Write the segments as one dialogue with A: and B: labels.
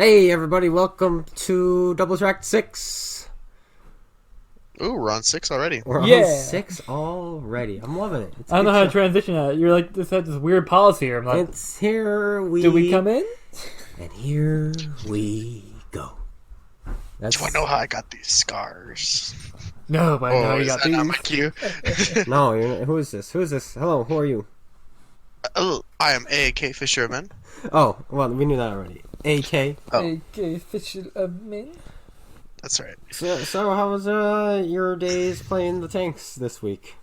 A: Hey everybody, welcome to Double Track 6.
B: Ooh, we're on 6 already.
A: We're on
C: Yeah.
A: 6 already. I'm loving it. It's
C: I don't know how to
A: transition.
C: transition that. You're like, this had this weird pause here. I'm like,
A: It's here we...
C: do we come in?
A: And here we go. That's...
B: Do you want to know how I got these scars?
C: No, but I know you
B: is
C: got
B: that not
C: these.
B: my cue?
A: No, who is this? Who is this? Hello, who are you?
B: Oh, I am AKFisherofMen.
A: Oh, well, we knew that already. AK.
B: Oh,
C: AKFisherofMen.
B: that's right.
A: So how was your days playing the tanks this week?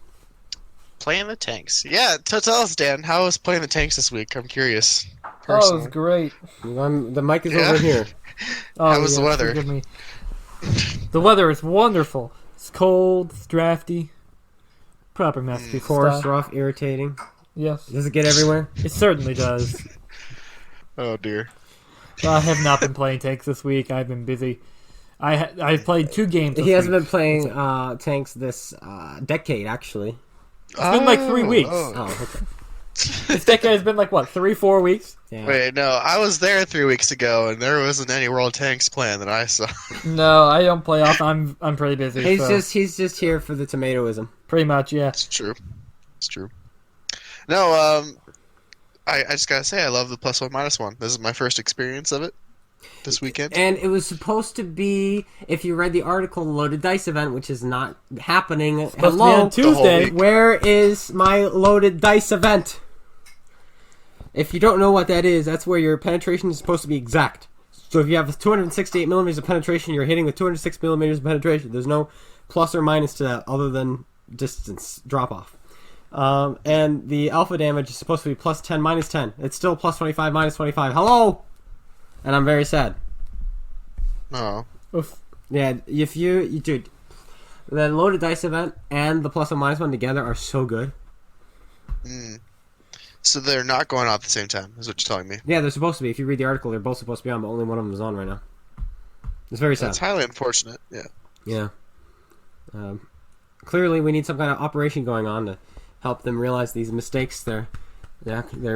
B: Playing the tanks. Yeah, tell us, Dan. How was playing the tanks this week? I'm curious.
C: Oh, it
B: Personally.
C: was great.
A: The mic is
B: Yeah.
A: over here.
C: Oh,
B: How was the weather?
C: forgive me. The weather is wonderful. It's cold, it's drafty. Proper Massachusetts
A: Coarse,
C: style.
A: rough, irritating.
C: Yes,
A: Does it get everywhere?
C: it certainly does.
B: Oh dear.
C: I have not been playing tanks this week. I've been busy. I've played 2 games this
A: He hasn't
C: week.
A: been playing tanks this decade, actually.
C: It's been like 3 weeks.
A: Oh, okay.
C: This decade has been like, what, 3-4 weeks?
A: Yeah.
B: Wait, no, I was there 3 weeks ago, and there wasn't any World Tanks plan that I saw.
C: No, I don't play often. I'm pretty busy.
A: He's just here for the tomatoism.
C: Pretty much, yeah.
B: It's true. It's true. No, I just gotta say, I love the +1 -1. This is my first experience of it this weekend.
A: And it was supposed to be, if you read the article, the loaded dice event, which is not happening.
C: Supposed to be on
A: Hello,
C: Tuesday.
B: week.
A: where is my loaded dice event? If you don't know what that is, that's where your penetration is supposed to be exact. So if you have 268 millimeters of penetration, you're hitting with 206 millimeters of penetration. There's no plus or minus to that other than distance drop off. And the alpha damage is supposed to be plus 10 minus 10. It's still plus 25 minus 25. Hello! And I'm very sad.
B: Oh.
C: Oof.
A: Yeah, if you dude, the loaded dice event and the plus and minus one together are so good.
B: So they're not going on at the same time, is what you're telling me.
A: Yeah, they're supposed to be. If you read the article, they're both supposed to be on, but only one of them is on right now. It's very sad.
B: That's highly unfortunate, yeah.
A: Yeah. Clearly, we need some kind of operation going on to help them realize these mistakes they're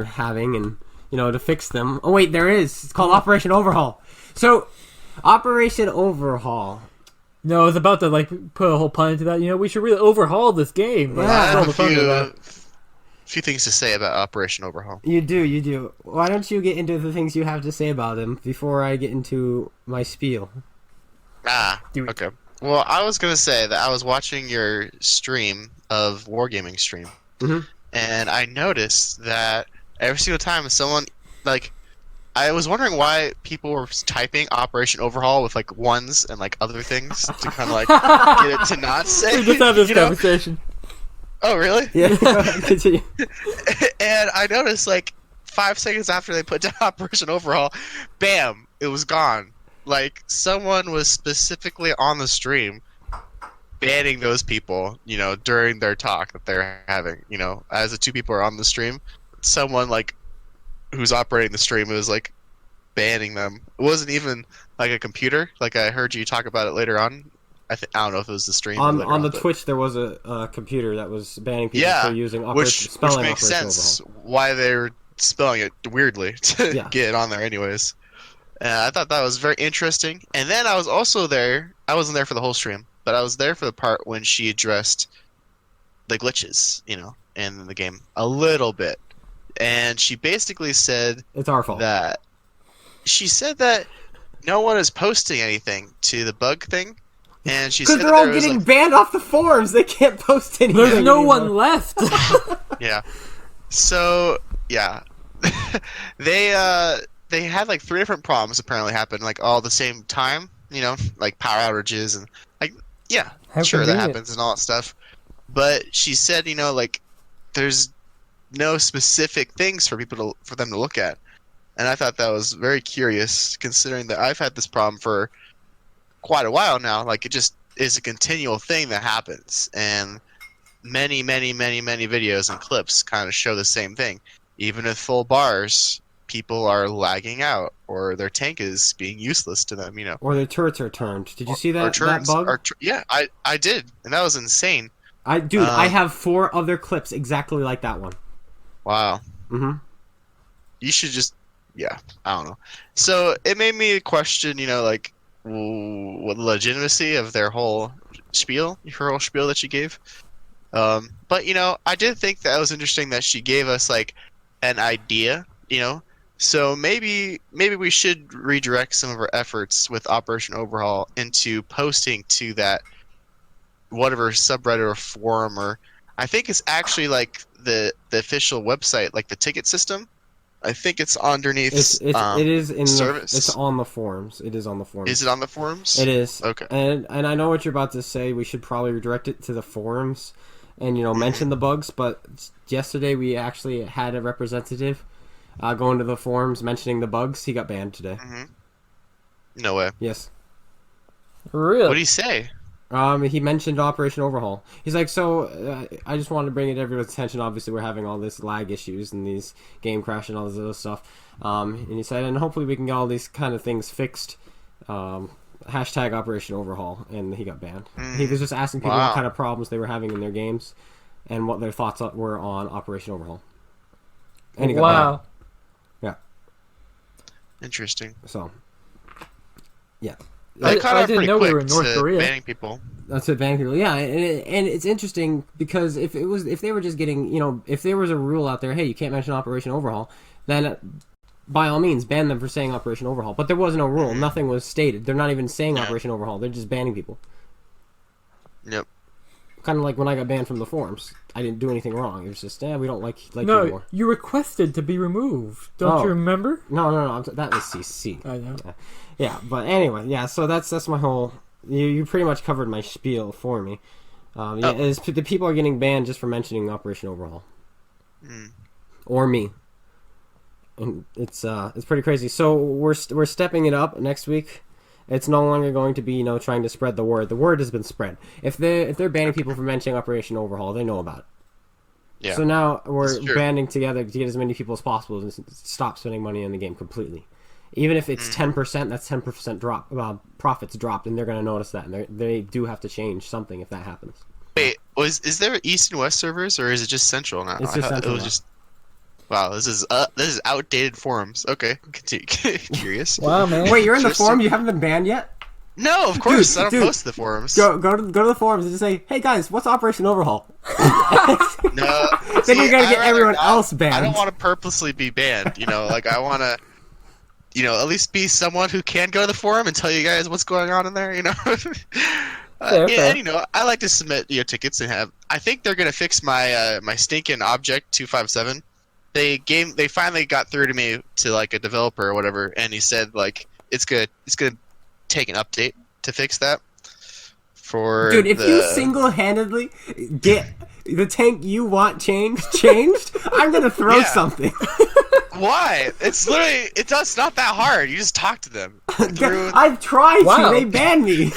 A: having, and to fix them. Oh wait, there is. It's called Operation Overhaul. So, Operation Overhaul.
C: No, I was about to put a whole pun into that. We should really overhaul this game.
A: Yeah.
B: I
C: That's all
B: have
C: the fun of that.
B: a few things to say about Operation Overhaul.
A: You do. Why don't you get into the things you have to say about them before I get into my spiel?
C: Do it.
B: Okay. Well, I was going to say that I was watching your stream of Wargaming stream, and I noticed that every single time someone, I was wondering why people were typing Operation Overhaul with, ones and, other things to kind of, get it to not say.
C: We just had this
B: you know?
C: conversation.
B: Oh, really?
A: Yeah, continue.
B: And I noticed, 5 seconds after they put down Operation Overhaul, bam, it was gone. Someone was specifically on the stream banning those people, during their talk that they're having, as the 2 people are on the stream, someone, who's operating the stream was, banning them. It wasn't even, a computer. I heard you talk about it later on. I don't know if it was the stream. or later
A: On the
B: but-
A: Twitch, there was a computer that was banning people
B: Yeah,
A: for using
B: which
A: spelling
B: makes
A: Operation
B: sense
A: Overhaul.
B: why they're spelling it weirdly to
A: Yeah.
B: get it on there anyways. I thought that was very interesting. And then I was also there. I wasn't there for the whole stream, but I was there for the part when she addressed the glitches, in the game a little bit. And she basically said
A: It's our fault.
B: that no one is posting anything to the bug thing. And she
A: Because
B: said
A: they're
B: that
A: all
B: there was,
A: getting banned off the forums. They can't post anything.
C: There's no
A: anymore.
C: one left.
B: yeah. So yeah, they had 3 different problems apparently happen all the same time. Power outages and yeah,
C: How
B: sure that
C: convenient.
B: happens and all that stuff. But she said there's no specific things for them to look at, and I thought that was very curious considering that I've had this problem for quite a while now. It just is a continual thing that happens, and many videos and clips kind of show the same thing. Even with full bars, people are lagging out, or their tank is being useless to them.
A: Or their turrets are turned. Did you see that
B: turns
A: bug?
B: yeah, I did, and that was insane.
A: I have 4 other clips exactly like that one.
B: Wow.
A: Mm-hmm.
B: You should just yeah, I don't know. So it made me question, like, what the legitimacy of their whole spiel, her whole spiel that she gave. But I did think that it was interesting that she gave us like an idea, So maybe we should redirect some of our efforts with Operation Overhaul into posting to that whatever subreddit or forum, or I think it's actually like the official website, like the ticket system. I think it's underneath
A: it is in
B: service.
A: It's on the forums. It is on the forums.
B: Is it on the forums?
A: It is.
B: Okay.
A: And I know what you're about to say. We should probably redirect it to the forums and mention the bugs, but yesterday we actually had a representative going to the forums mentioning the bugs. He got banned today.
B: No way.
A: Yes.
C: Really?
B: What did he say?
A: He mentioned Operation Overhaul. He's like, I just wanted to bring it to everyone's attention. Obviously, we're having all this lag issues and these game crash and all this other stuff. And he said, and hopefully we can get all these kind of things fixed. Hashtag Operation Overhaul, and he got banned. He was just asking people what kind of problems they were having in their games and what their thoughts were on Operation Overhaul. And he got banned. Yeah.
B: Interesting.
A: So, yeah.
B: I
C: didn't know we were in North Korea.
B: Banning people.
A: That's it, banning people. Yeah, and it's interesting because if they were just getting, if there was a rule out there, hey, you can't mention Operation Overhaul, then by all means ban them for saying Operation Overhaul. But there was no rule. Nothing was stated. They're not even saying Operation Overhaul. They're just banning people.
B: Yep.
A: Kind of like when I got banned from the forums. I didn't do anything wrong. It was just, we don't like you
C: no,
A: anymore.
C: you requested to be removed. Don't you remember?
A: No. That was CC.
C: I know.
A: Yeah, but anyway, yeah. So that's my whole. You pretty much covered my spiel for me. The people are getting banned just for mentioning Operation Overhaul, or me, and it's pretty crazy. So we're stepping it up next week. It's no longer going to be trying to spread the word. The word has been spread. If they're banning people for mentioning Operation Overhaul, they know about it.
B: Yeah.
A: So now we're banding together to get as many people as possible and stop spending money on the game completely. Even if it's 10%, that's 10% drop. Profits dropped, and they're going to notice that, and they do have to change something if that happens.
B: Wait, is there East and West servers, or is it just Central now?
A: It's just Central.
B: It was just. Wow, this is outdated forums. Okay, curious.
C: Wow, man.
A: Wait, you're in the forum? You haven't been banned yet?
B: No, of course. I don't post to the forums.
A: Go to the forums and just say, "Hey guys, what's Operation Overhaul?"
B: No.
A: Then you're gonna get everyone else banned.
B: I don't want to purposely be banned. Like I want to. At least be someone who can go to the forum and tell you guys what's going on in there.
C: Fair.
B: And I like to submit tickets and have. I think they're gonna fix my my stinking object 257. They finally got through to me to like a developer or whatever, and he said like it's gonna take an update to fix that.
A: Dude, if you single-handedly get the tank you want changed, I'm gonna throw something.
B: Why? It's literally it's not that hard. You just talk to them.
A: I've tried to. They banned me.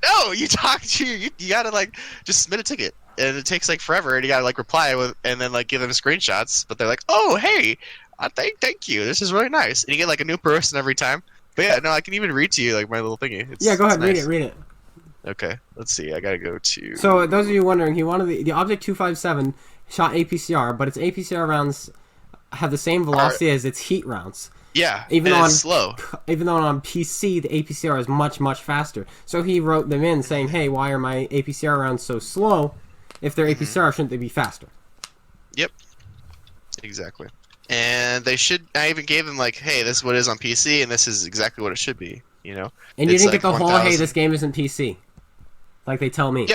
B: No. You talk to you gotta like just submit a ticket, and it takes like forever, and you gotta like reply with, and then like give them screenshots. But they're like, oh hey, thank you. This is really nice, and you get like a new person every time. But yeah, no, I can even read to you like my little thingy.
A: Go ahead,
B: nice.
A: read it.
B: Okay, let's see. I gotta go to.
A: So those of you wondering, he wanted the Object 257 shot APCR, but its APCR rounds have the same velocity as its heat rounds.
B: Yeah,
A: even though
B: it's slow.
A: Even though on PC the APCR is much faster. So he wrote them in saying, "Hey, why are my APCR rounds so slow? If they're APCR, shouldn't they be faster?"
B: Yep, exactly. And they should. I even gave them like, "Hey, this is what it is on PC, and this is exactly what it should be."
A: And you didn't get the whole, "Hey, this game isn't PC," like they tell me.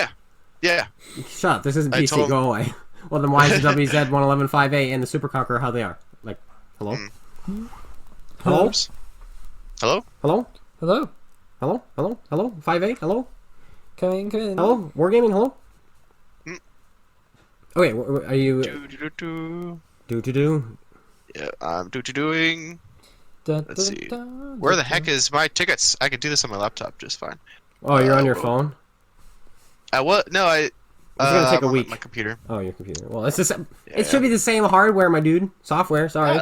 B: Yeah.
A: Shut up! This isn't PC. Go away. Well, then why is the WZ1158 and the Super Conqueror how they are? Like, hello? Hello?
B: Hello?
A: Hello?
C: Hello?
A: Hello? Hello? Hello? 5A? Hello?
C: Come in.
A: Hello? Wargaming? Hello? Okay, are you... Do.
B: Yeah, I'm doing. Let's see. Where the heck is my tickets? I can do this on my laptop just fine.
A: Oh, you're on your phone?
B: What? No,
A: It's gonna take a week.
B: My computer.
A: Oh, your computer. Well, it's the it should be the same hardware, my dude. Software, sorry.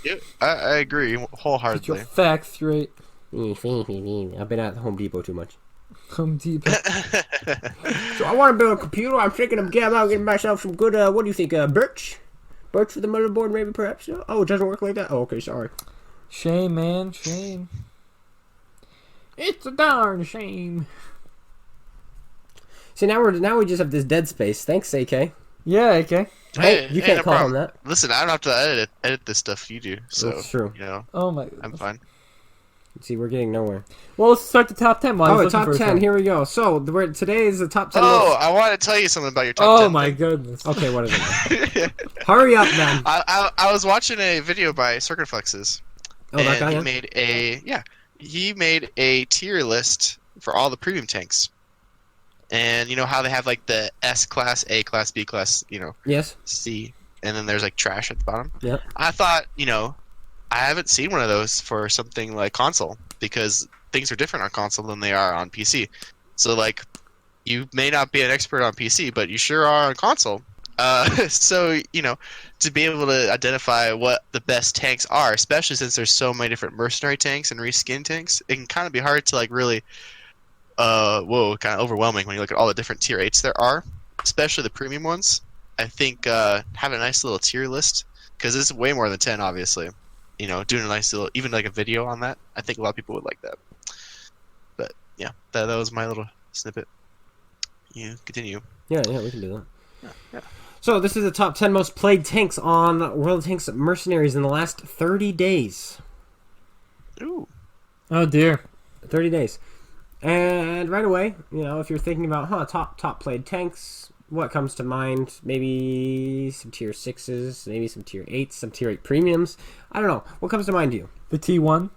B: Yeah, I agree wholeheartedly.
C: Get your facts straight.
A: I've been at Home Depot too much.
C: Home Depot.
A: So I want to build a computer. I'm thinking of getting myself some good, what do you think, birch? Birch for the motherboard, maybe, perhaps? No? Oh, it doesn't work like that? Oh, okay, sorry.
C: Shame, man, shame. It's a darn shame.
A: See, now we just have this dead space. Thanks, AK.
C: Yeah, okay.
A: Hey, you can't
B: no
A: call him
B: problem.
A: that.
B: Listen, I don't have to edit this stuff. You do, so
A: That's true.
B: you know,
C: Oh my.
B: I'm fine.
A: See, we're getting nowhere.
C: Well, let's start the top 10. While I was looking
A: top
C: for
A: 10.
C: something.
A: Here we go. So, today is the top 10.
B: Oh, I want to tell you something about your top 10.
C: Oh my goodness.
A: Okay, what is it? Hurry up, then.
B: I was watching a video by Circumflexes.
A: Oh, that guy,
B: he
A: yeah?
B: he made a tier list for all the premium tanks. And you know how they have like the S class, A class, B class, you know,
A: Yes.
B: C, and then there's like trash at the bottom.
A: Yeah.
B: I thought, you know, I haven't seen one of those for something like console because things are different on console than they are on PC. So like, you may not be an expert on PC, but you sure are on console. So you know, to be able to identify what the best tanks are, especially since there's so many different mercenary tanks and reskin tanks, it can kind of be hard to like really, kind of overwhelming when you look at all the different tier 8s there are, especially the premium ones. I think having a nice little tier list, because it's way more than 10, obviously. You know, doing a nice little, even like a video on that, I think a lot of people would like that. But yeah, that was my little snippet. You continue.
A: Yeah, we can do that.
B: Yeah.
A: So, this is the top 10 most played tanks on World of Tanks Mercenaries in the last 30 days.
B: Ooh.
C: Oh dear.
A: 30 days. And right away, you know, if you're thinking about, top played tanks, what comes to mind? Maybe some tier 6s, maybe some tier 8s, some tier 8 premiums. I don't know. What comes to mind to you?
C: The T1.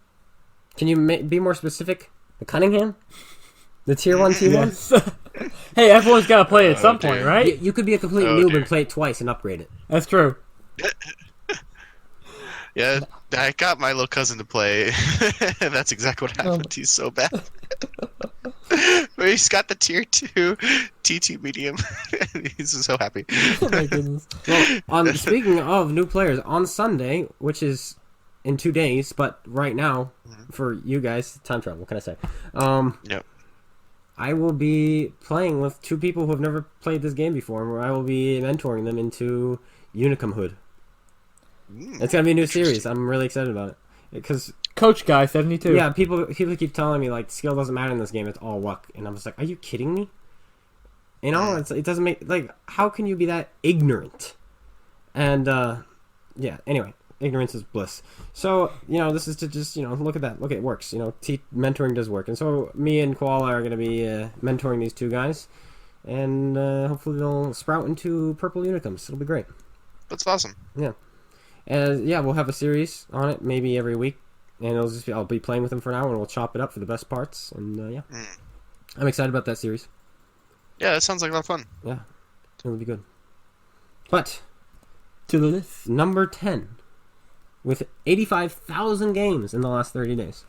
A: Can you be more specific? The Cunningham? The tier 1 T1?
C: Yes. Hey, everyone's got to play it at some point, right?
A: You could be a complete noob and play it twice and upgrade it.
C: That's true.
B: Yeah, I got my little cousin to play. That's exactly what happened. He's so bad. But he's got the tier 2 T2 medium. He's so happy.
C: Oh my goodness.
A: Well, speaking of new players, on Sunday, which is in 2 days, but right now, for you guys, time travel, what can I say?
B: Yep.
A: I will be playing with 2 people who have never played this game before, where I will be mentoring them into Unicumhood. It's gonna be a new series. I'm really excited about it because
C: Coach Guy 72.
A: yeah, people keep telling me like skill doesn't matter in this game. It's all luck, and I'm just like, are you kidding me? You know, it doesn't make like how can you be that ignorant? And yeah. Anyway, ignorance is bliss. So you know, this is to just look at that. Look, it works. You know, mentoring does work, and so me and Koala are gonna be mentoring these 2 guys, and hopefully they'll sprout into purple unicums. It'll be great.
B: That's awesome.
A: Yeah. And yeah, we'll have a series on it maybe every week, and I'll be playing with them for an hour, and we'll chop it up for the best parts. And yeah, I'm excited about that series.
B: Yeah, that sounds like a lot of fun.
A: Yeah, it'll be good. But
C: To the list.
A: number 10, with 85,000 games in the last 30 days,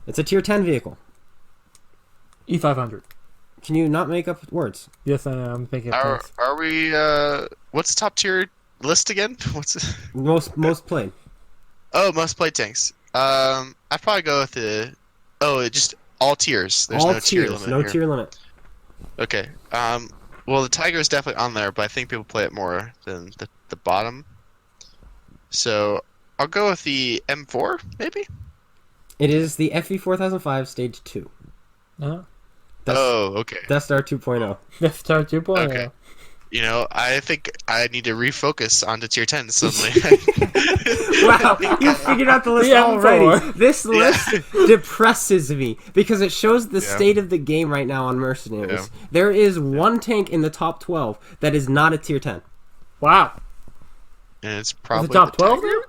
A: it's a tier 10 vehicle.
C: E500.
A: Can you not make up words?
C: Yes, I'm thinking.
B: Are we? What's the top tier list again? What's it?
A: Most played.
B: Oh, most played tanks. I'd probably go with the. Oh, just all tiers. There's
A: All
B: no tier
A: tiers,
B: limit.
A: no
B: here.
A: tier limit.
B: Okay. Well, the Tiger is definitely on there, but I think people play it more than the bottom. So I'll go with the M4, maybe.
A: It is the FE 4005 Stage 2.
C: Uh-huh.
B: Okay.
A: Death Star 2.0.
C: Death Star 2.0.
B: Okay. You know, I think I need to refocus onto tier 10 suddenly.
A: Wow, you figured out the list
C: Yeah,
A: already. This list depresses me because it shows the
B: Yeah.
A: state of the game right now on Mercenaries.
B: Yeah.
A: There is one tank in the top 12 that is not a tier 10.
C: Wow.
B: And it's
C: Is
B: probably
C: the top
B: the
C: 12
B: Tiger.
C: there?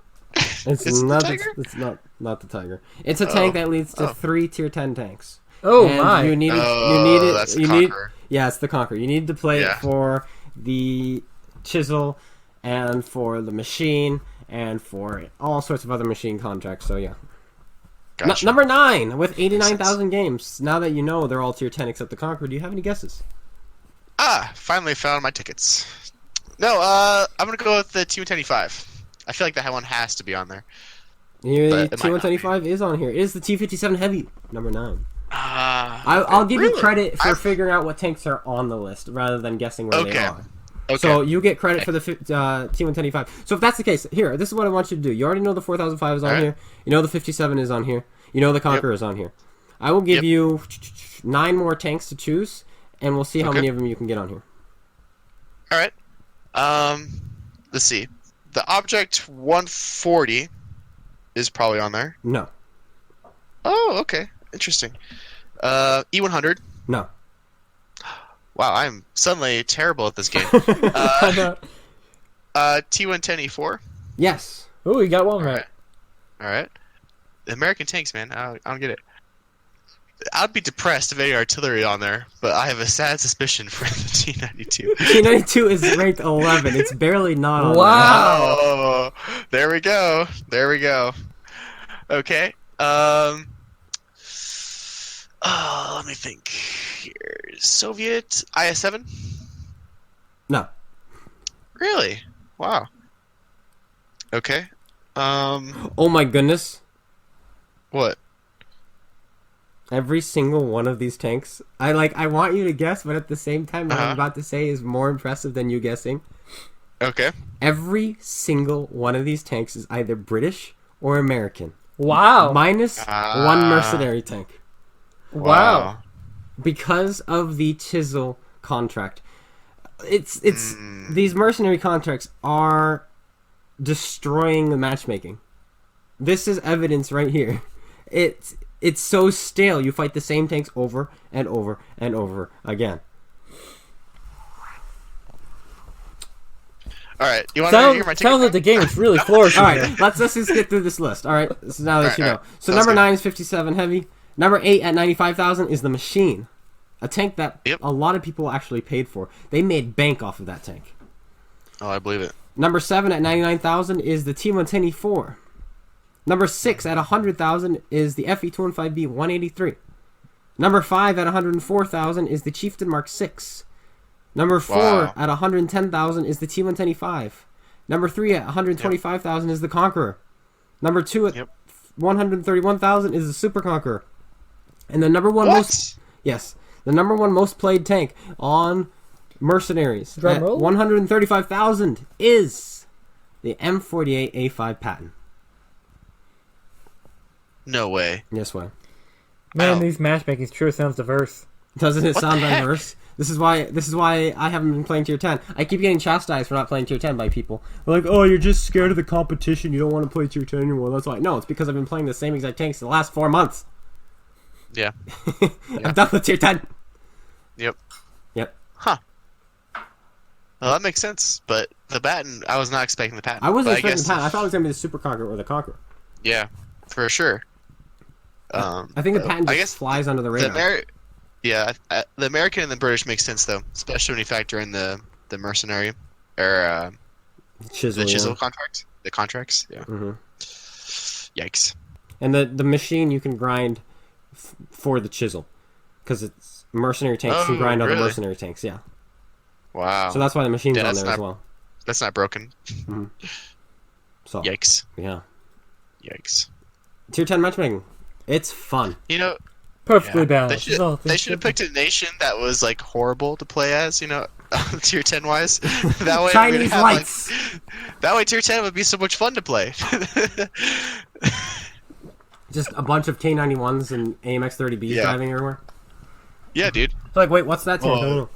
A: It's
B: Is it the
A: not.
B: Tiger?
A: It's not the Tiger. It's a tank that leads to 3 tier 10 tanks.
C: Oh
A: And
C: my.
A: You need it.
B: That's the
A: You need.
B: Conqueror.
A: Yeah, it's the Conqueror. You need to play
B: Yeah.
A: it for the Chisel and for the Machine and for all sorts of other machine contracts. So yeah.
B: Gotcha.
A: Number 9 with 89,000 games. Now that you know they're all tier 10 except the Conqueror, do you have any guesses?
B: Finally found my tickets. No, I'm gonna go with the T125. I feel like that one has to be on there.
A: The
B: But it might not
A: T125 is on here. It is the T57 Heavy, number 9.
B: Ah,
A: I'll give you
B: really?
A: credit for
B: I've-
A: figuring out what tanks are on the list rather than guessing where they
B: Okay.
A: are.
B: Okay.
A: So you get credit for the T125. So if that's the case, here, this is what I want you to do. You already know the 4005 is on
B: Alright.
A: here. You know the 57 is on here. You know the Conqueror is on here. I will give
B: Yep.
A: you 9 more tanks to choose, and we'll see how
B: Okay.
A: many of them you can get on here.
B: All right. Let's see. The object 140 is probably on there.
A: No.
B: Oh, okay. Interesting. E100.
A: No.
B: Wow, I'm suddenly terrible at this game. T110E4.
A: Yes.
C: Oh, you got one right.
B: All right. The American tanks, man. I don't get it. I'd be depressed if any artillery on there, but I have a sad suspicion for the T92.
A: T92 is ranked 11. It's barely not on
C: Wow.
B: Oh, there we go. There we go. Okay. Let me think here. Soviet IS-7?
A: there. No.
B: Really? Wow. Okay.
A: Oh my goodness.
B: What?
A: Every single one of these tanks, I want you to guess, but at the same time, what I'm about to say is more impressive than you guessing.
B: Okay.
A: Every single one of these tanks is either British or American.
C: Wow.
A: Minus one mercenary tank.
C: Wow.
A: Because of the Chisel contract. It's these mercenary contracts are destroying the matchmaking. This is evidence right here. It's so stale. You fight the same tanks over and over and over again.
B: All right. You want to hear my ticket?
C: Sounds like the game is really flourishing.
A: All right, let's just get through this list. All right, so now that you know.
B: Alright.
A: So
B: Sounds
A: number
B: good.
A: 9 is 57 heavy. Number 8 at 95,000 is the Machine, a tank that
B: Yep.
A: a lot of people actually paid for. They made bank off of that tank.
B: Oh, I believe it.
A: Number 7 at 99,000 is the T110E4. Number 6 at 100,000 is the FE215B 183. Number 5 at 104,000 is the Chieftain Mark 6. Number 4
B: Wow.
A: at 110,000 is the T110E5. Number 3 at 125,000 is the Conqueror. Number 2 at
B: Yep.
A: 131,000 is the Super Conqueror. And the number one
B: What?
A: the number one most played tank on Mercenaries
C: Drum
A: at
C: roll.
A: 135,000 is the M48A5 Patton.
B: No way.
A: Yes, way.
C: Man,
B: Ow.
C: these matchmakings sure sounds diverse.
A: Doesn't it
B: What
A: sound
B: the heck?
A: diverse? This is why I haven't been playing tier 10. I keep getting chastised for not playing tier 10 by people. They're like, "Oh, you're just scared of the competition. You don't want to play tier 10 anymore." That's why. No, it's because I've been playing the same exact tanks the last 4 months.
B: Yeah.
A: I'm done with tier 10.
B: Yep.
A: Yep.
B: Huh. Well, that makes sense. But the Batten, I was not expecting the Batten.
A: I wasn't
B: but
A: expecting the
B: guess-
A: Patton. I thought it was gonna be the Super Conqueror or the Conqueror.
B: Yeah, for sure.
A: I think the Patton
B: I
A: just
B: guess
A: flies under the radar.
B: the American and the British make sense though, especially when you factor in the mercenary or
A: Chisel.
B: the
A: yeah.
B: Chisel contracts. Yeah.
A: Mhm.
B: Yikes.
A: And the machine you can grind for the Chisel, because it's mercenary tanks can
B: Oh,
A: grind other
B: really?
A: mercenary tanks. Yeah.
B: Wow.
A: So that's why the machine's
B: Yeah,
A: on
B: that's
A: there as
B: not-
A: well.
B: That's not broken.
A: So
B: Yikes.
A: yeah,
B: Yikes.
A: tier 10 matchmaking. It's fun.
B: You know,
C: Perfectly
B: yeah,
C: balanced.
B: they should have picked a nation that was like horrible to play as. You know, tier 10 wise. That way we'd
A: Chinese
B: have,
A: lights.
B: that way tier 10 would be so much fun to play.
A: Just a bunch of K91s and AMX 30Bs
B: Yeah.
A: driving everywhere.
B: Yeah, dude.
A: It's like, wait, what's that tier?
B: Oh.
A: No.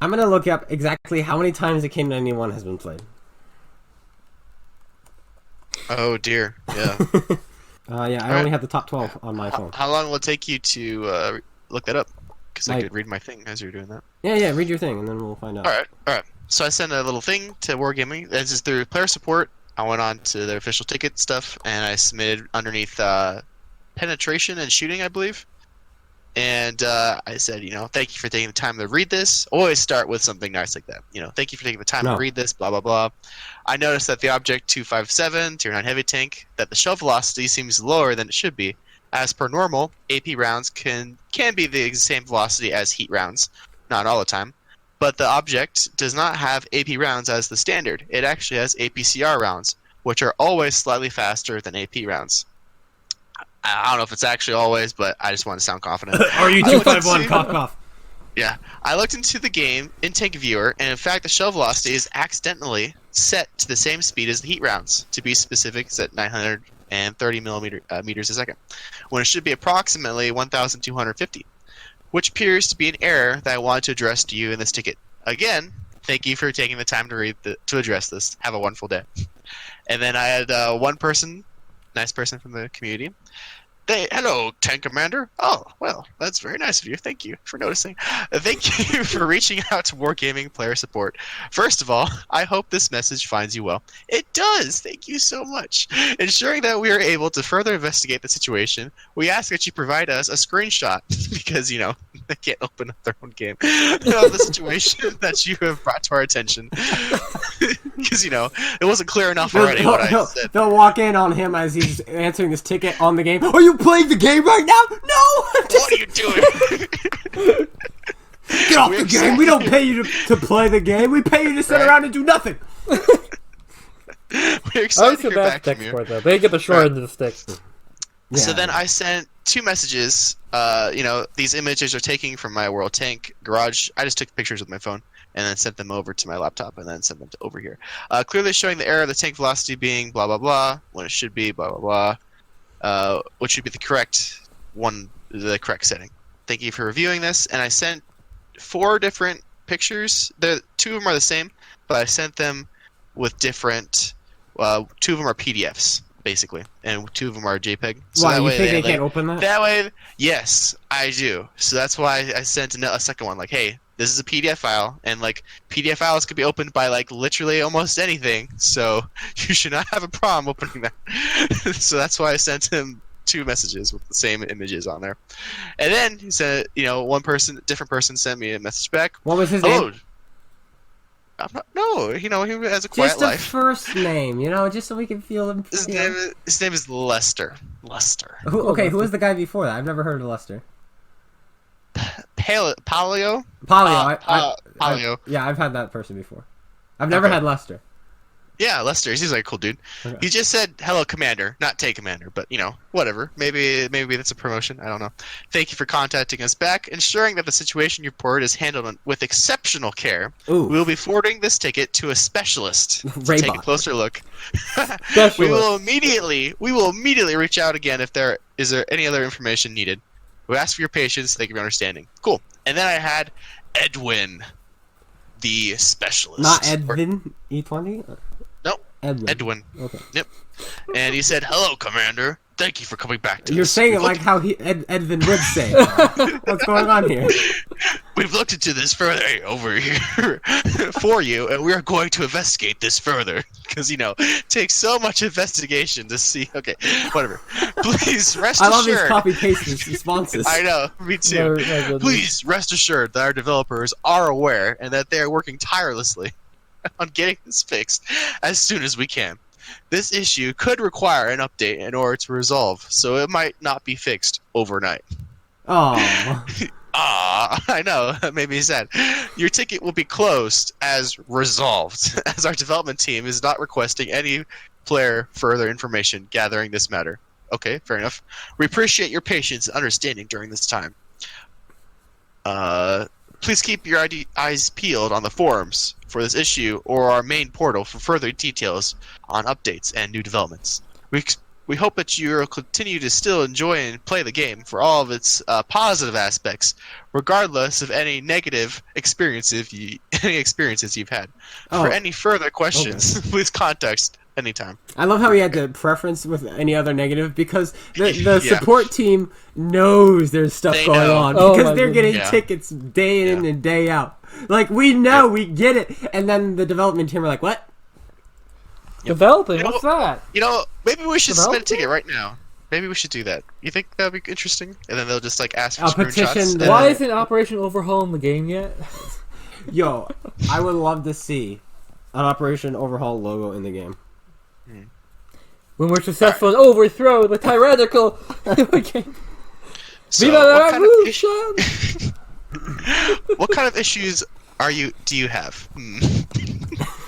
A: I'm gonna look up exactly how many times the K91 has been played.
B: Oh dear. Yeah.
A: Yeah, I
B: Alright.
A: only have the top 12 on my phone.
B: How long will it take you to look that up? Because I
A: Like-
B: could read my thing as you're doing that.
A: Yeah, read your thing and then we'll find out.
B: All right. So I sent a little thing to Wargaming. This is through player support. I went on to their official ticket stuff and I submitted underneath penetration and shooting, I believe. And I said, thank you for taking the time to read this. Always start with something nice like that. Thank you for taking the time
A: No.
B: to read this, blah, blah, blah. I noticed that the Object 257, Tier 9 heavy tank, that the shell velocity seems lower than it should be. As per normal, AP rounds can be the same velocity as heat rounds. Not all the time. But the Object does not have AP rounds as the standard. It actually has APCR rounds, which are always slightly faster than AP rounds. I don't know if it's actually always, but I just want to sound confident.
A: Are you
B: I looked
A: 251
B: and
A: cock off?
B: Yeah, I looked into the game intake viewer, and in fact, the shell velocity is accidentally set to the same speed as the heat rounds. To be specific, it's at 930 meters a second, when it should be approximately 1,250, which appears to be an error that I wanted to address to you in this ticket. Again, thank you for taking the time to address this. Have a wonderful day. And then I had one person, nice person from the community. Hello, Tank Commander. Oh, well, that's very nice of you. Thank you for noticing. Thank you for reaching out to Wargaming player support. First of all, I hope this message finds you well. It does. Thank you so much. Ensuring that we are able to further investigate the situation, we ask that you provide us a screenshot because, they can't open up their own game of the situation that you have brought to our attention. Because, it wasn't clear enough already what I said.
A: They'll walk in on him as he's answering this ticket on the game. Are you playing the game right now? No!
B: What are you doing?
A: Get off the game! We don't pay you to play the game. We pay you to sit around and do nothing.
B: We're excited to hear back from you.
C: Though. They get the short end of the stick.
A: Yeah.
B: So then I sent 2 messages. These images are taken from my World Tank garage. I just took pictures with my phone and then sent them over to my laptop and then sent them to over here. Clearly showing the error of the tank velocity being blah blah blah when it should be blah blah blah, which should be the correct setting. Thank you for reviewing this. And I sent 4 different pictures. 2 of them are the same, but I sent them with different. 2 of them are PDFs. Basically, and 2 of them are JPEG. So
A: Why,
B: that
A: you
B: way
A: think they can't open that?
B: That way, yes, I do. So that's why I sent a second one. Like, hey, this is a PDF file, and PDF files could be opened by literally almost anything. So you should not have a problem opening that. So that's why I sent him 2 messages with the same images on there. And then he said, different person sent me a message back.
A: What was his name?
B: He has a quiet
A: Just a
B: life.
A: First name, just so we can feel him.
B: His name is Lester. Lester.
A: Who was the guy before that? I've never heard of Lester.
B: Paleo.
A: Paleo.
B: Paleo.
A: Yeah, I've had that person before. I've never had Lester.
B: Yeah, Lester. He's like a cool dude.
A: Okay.
B: He just said, hello, Commander. Not Take Commander, but, whatever. Maybe that's a promotion. I don't know. Thank you for contacting us back. Ensuring that the situation you reported is handled with exceptional care.
A: Ooh.
B: We will be forwarding this ticket to a specialist to take a closer look. We will immediately reach out again if there is any other information needed. We ask for your patience. Thank you for understanding. Cool. And then I had Edwin, the specialist.
A: Not Edwin E20?
B: Nope. Edwin.
A: Okay.
B: Yep. And he said, hello, Commander. Thank you for coming back to us.
A: You're saying it like how Edwin would say it. What's going on here?
B: We've looked into this further over here for you, and we are going to investigate this further. Because, it takes so much investigation to see. Okay, whatever. Please rest assured.
A: I love these copy-paste responses.
B: I know, me too. Please rest assured that our developers are aware and that they are working tirelessly on getting this fixed as soon as we can. This issue could require an update in order to resolve, so it might not be fixed overnight.
A: Oh.
B: I know, that made me sad. Your ticket will be closed as resolved, as our development team is not requesting any player further information gathering this matter. Okay, fair enough. We appreciate your patience and understanding during this time. Please keep your eyes peeled on the forums for this issue or our main portal for further details on updates and new developments. We hope that you will continue to still enjoy and play the game for all of its positive aspects, regardless of any negative experiences you've had. For any further questions, please contact us anytime.
A: I love how he had the preference with any other negative because the support team knows there's stuff going on because they're getting tickets day in and day out. We know, we get it, and then the development team are like, what?
C: Developing? What's that?
B: Maybe we should submit a ticket right now. Maybe we should do that. You think that would be interesting? And then they'll just ask for screenshots.
C: Why isn't Operation Overhaul in the game yet?
A: Yo, I would love to see an Operation Overhaul logo in the game.
C: When we're successful and overthrow the tyrannical game.
B: So, what kind of issues do you have?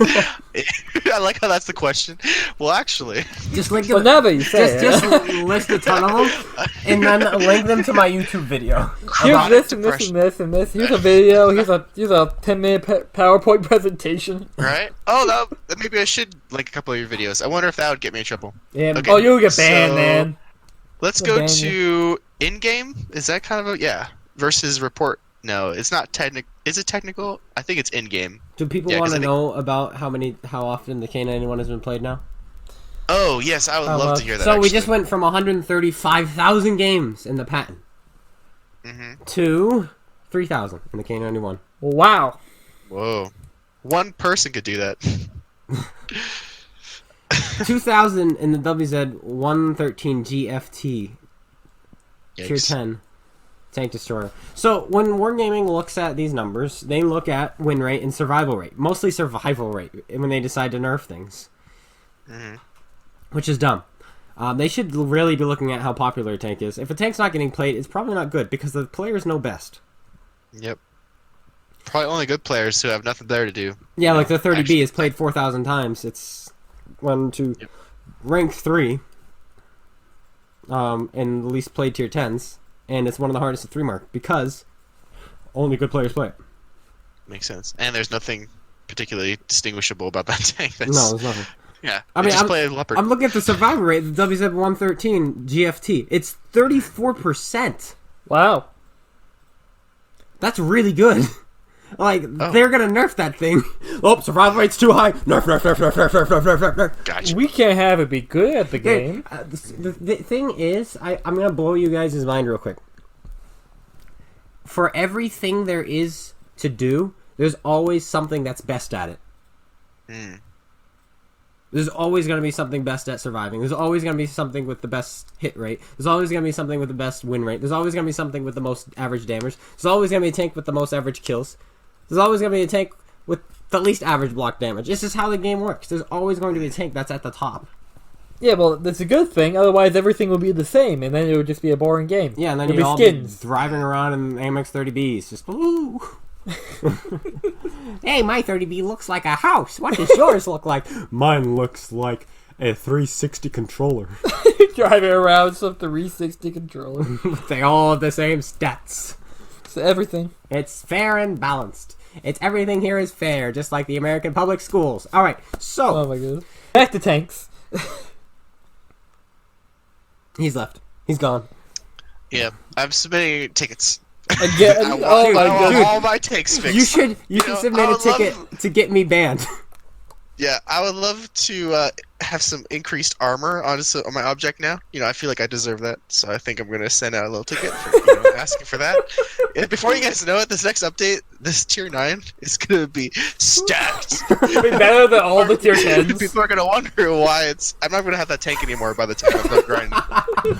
B: I like how that's the question. Well, actually,
A: Just link
C: Well,
A: them.
C: now that you say
A: Just
C: it.
A: list a ton of them, and then link them to my YouTube video.
C: Here's
B: chronic
C: this and this
B: depression,
C: and this and this. Here's a video. Here's a 10-minute PowerPoint presentation.
B: right? Oh, maybe I should link a couple of your videos. I wonder if that would get me in trouble.
A: Yeah,
B: Okay.
C: Oh, you'll get banned,
B: So-
C: man.
B: Let's
C: They'll
B: go
C: ban
B: to in-game. Is that kind of a versus report? No, it's not technical. Is it technical? I think it's in-game.
A: Do people
B: Yeah,
A: want
B: 'cause
A: to
B: I think-
A: know about how often the K91 has been played now?
B: Oh yes, I would love to hear that.
A: So we
B: actually.
A: just went from 135,000 games in the patent to 3,000 in the K91.
C: Wow.
B: Whoa, one person could do that.
A: 2,000 in the WZ-113 GFT Tier
B: Yikes.
A: 10 tank destroyer. So when Wargaming looks at these numbers, they look at win rate and survival rate, mostly survival rate, when they decide to nerf things, which is dumb. They should really be looking at how popular a tank is. If a tank's not getting played, it's probably not good because the players know best.
B: Yep. Probably only good players who have nothing better to do.
A: Yeah, like the 30B
B: actually-
A: is played 4,000 times. It's
B: Yep.
A: rank 3, and the least played tier 10s, and it's one of the hardest to 3 mark because only good players play it.
B: Makes sense. And there's nothing particularly distinguishable about that tank. That's,
A: No, there's nothing.
B: Yeah.
A: I mean,
B: just play a leopard.
A: I'm looking at the survival rate of the WZ-113 GFT. It's 34%.
C: Wow.
A: That's really good. Like,
B: Oh.
A: they're gonna nerf that thing. Oh, survival rate's too high. Nerf, nerf, nerf, nerf, nerf, nerf, nerf, nerf, nerf, nerf.
B: Gotcha.
C: We can't have it be good at the
A: Okay,
C: game.
A: the thing is, I'm gonna blow you guys' mind real quick. For everything there is to do, there's always something that's best at it. There's always going to be something best at surviving. There's always going to be something with the best hit rate. There's always going to be something with the best win rate. There's always going to be something with the most average damage. There's always going to be a tank with the most average kills. There's always going to be a tank with the least average block damage. It's just how the game works. There's always going to be a tank that's at the top.
C: Yeah, well, that's a good thing. Otherwise, everything would be the same, and then it would just be a boring game.
A: Yeah, and then
C: There'd
A: you'd
C: be
A: all
C: skins.
A: be driving around in AMX 30Bs. Just, ooh. Hey, my 30B looks like a house. What does yours look like? Mine looks like a 360 controller.
C: Driving around some 360 controller.
A: They all have the same stats.
C: It's everything.
A: It's fair and balanced. It's everything here is fair, just like the American public schools. All right, so
C: Oh my goodness. Back to tanks.
A: he's left. He's gone.
B: Yeah. I'm submitting tickets.
C: Again.
B: I want,
C: Oh my
B: I want
C: goodness.
B: all my takes fixed.
A: You should
B: know,
A: submit
B: I
A: a
B: would
A: ticket
B: love-
A: to get me banned.
B: Yeah, I would love to have some increased armor on my object now. You know, I feel like I deserve that, so I think I'm going to send out a little ticket for asking for that. And before you guys know it, this next update, this tier 9, is going to be stacked.
C: Be better than all the tier 10s.
B: People are going to wonder why it's... I'm not going to have that tank anymore by the time I'm done grinding.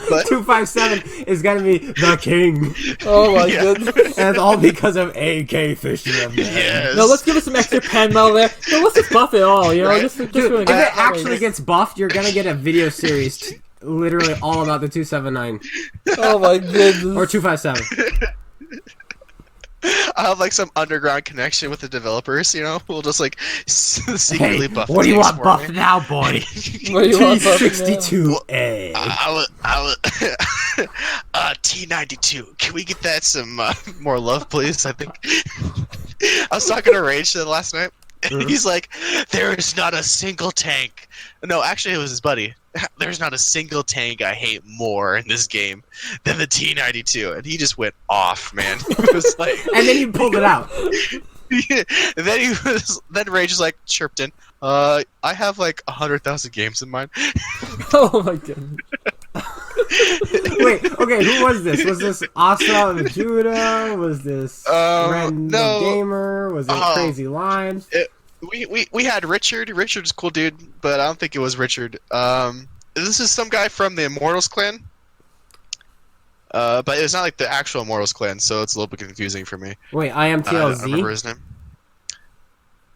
B: But
A: 257 is gonna be the king,
C: Oh my
B: Yeah.
C: goodness.
A: and it's all because of AKFisherofMen.
B: yes.
C: No, let's give it some extra pen mail there. No, let's just buff it all, you know?
B: Right.
C: Just
A: Dude,
C: really
A: if it actually gets buffed, you're gonna get a video series literally all about the 279
C: Oh my goodness.
A: or 257.
B: I'll have like some underground connection with the developers, you know? We'll just like secretly
A: Hey,
B: buff
A: what do you
B: tanks
A: want
B: for
A: buffed
B: me.
A: now, boy?
C: What do you want buffing now?
A: T62A.
B: I would, T92. Can we get that some more love, please? I think I was talking to Rage last night. And he's like, "There is not a single tank." No, actually, it was his buddy. There's not a single tank I hate more in this game than the T92, and he just went off, man. It was like,
A: And then you pulled it out.
B: and then Rage just like chirped in. I have like 100,000 games in mine.
C: Oh my goodness.
A: Wait, okay, who was this? Was this Asa of Judah? Was this Random
B: no.
A: Gamer? Was it Crazy Limes?
B: We had Richard. Richard's a cool dude, but I don't think it was Richard. This is some guy from the Immortals clan. But it's not like the actual Immortals clan, so it's a little bit confusing for me.
A: Wait, I am
B: I don't remember
A: TLZ?
B: his name.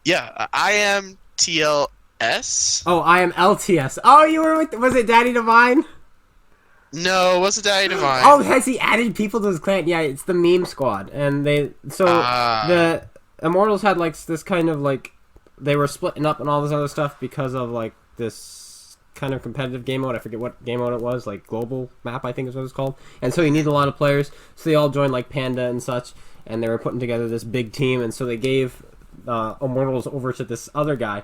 B: Yeah, I am TLS.
A: Oh, I am LTS. Oh, you were with, was it Daddy Divine?
B: No, it wasn't Daddy Divine.
A: Oh, has he added people to his clan? Yeah, it's the meme squad. And they, so
B: Ah.
A: the Immortals had like this kind of like they were splitting up and all this other stuff because of like this kind of competitive game mode. I forget what game mode it was, like global map I think is what it's called. And so you need a lot of players, so they all joined like Panda and such, and they were putting together this big team. And so they gave Immortals over to this other guy.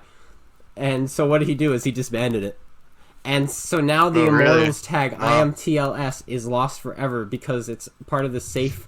A: And so what did he do is he disbanded it. And so now the Immortals tag IMTLS is lost forever because it's part of the safe,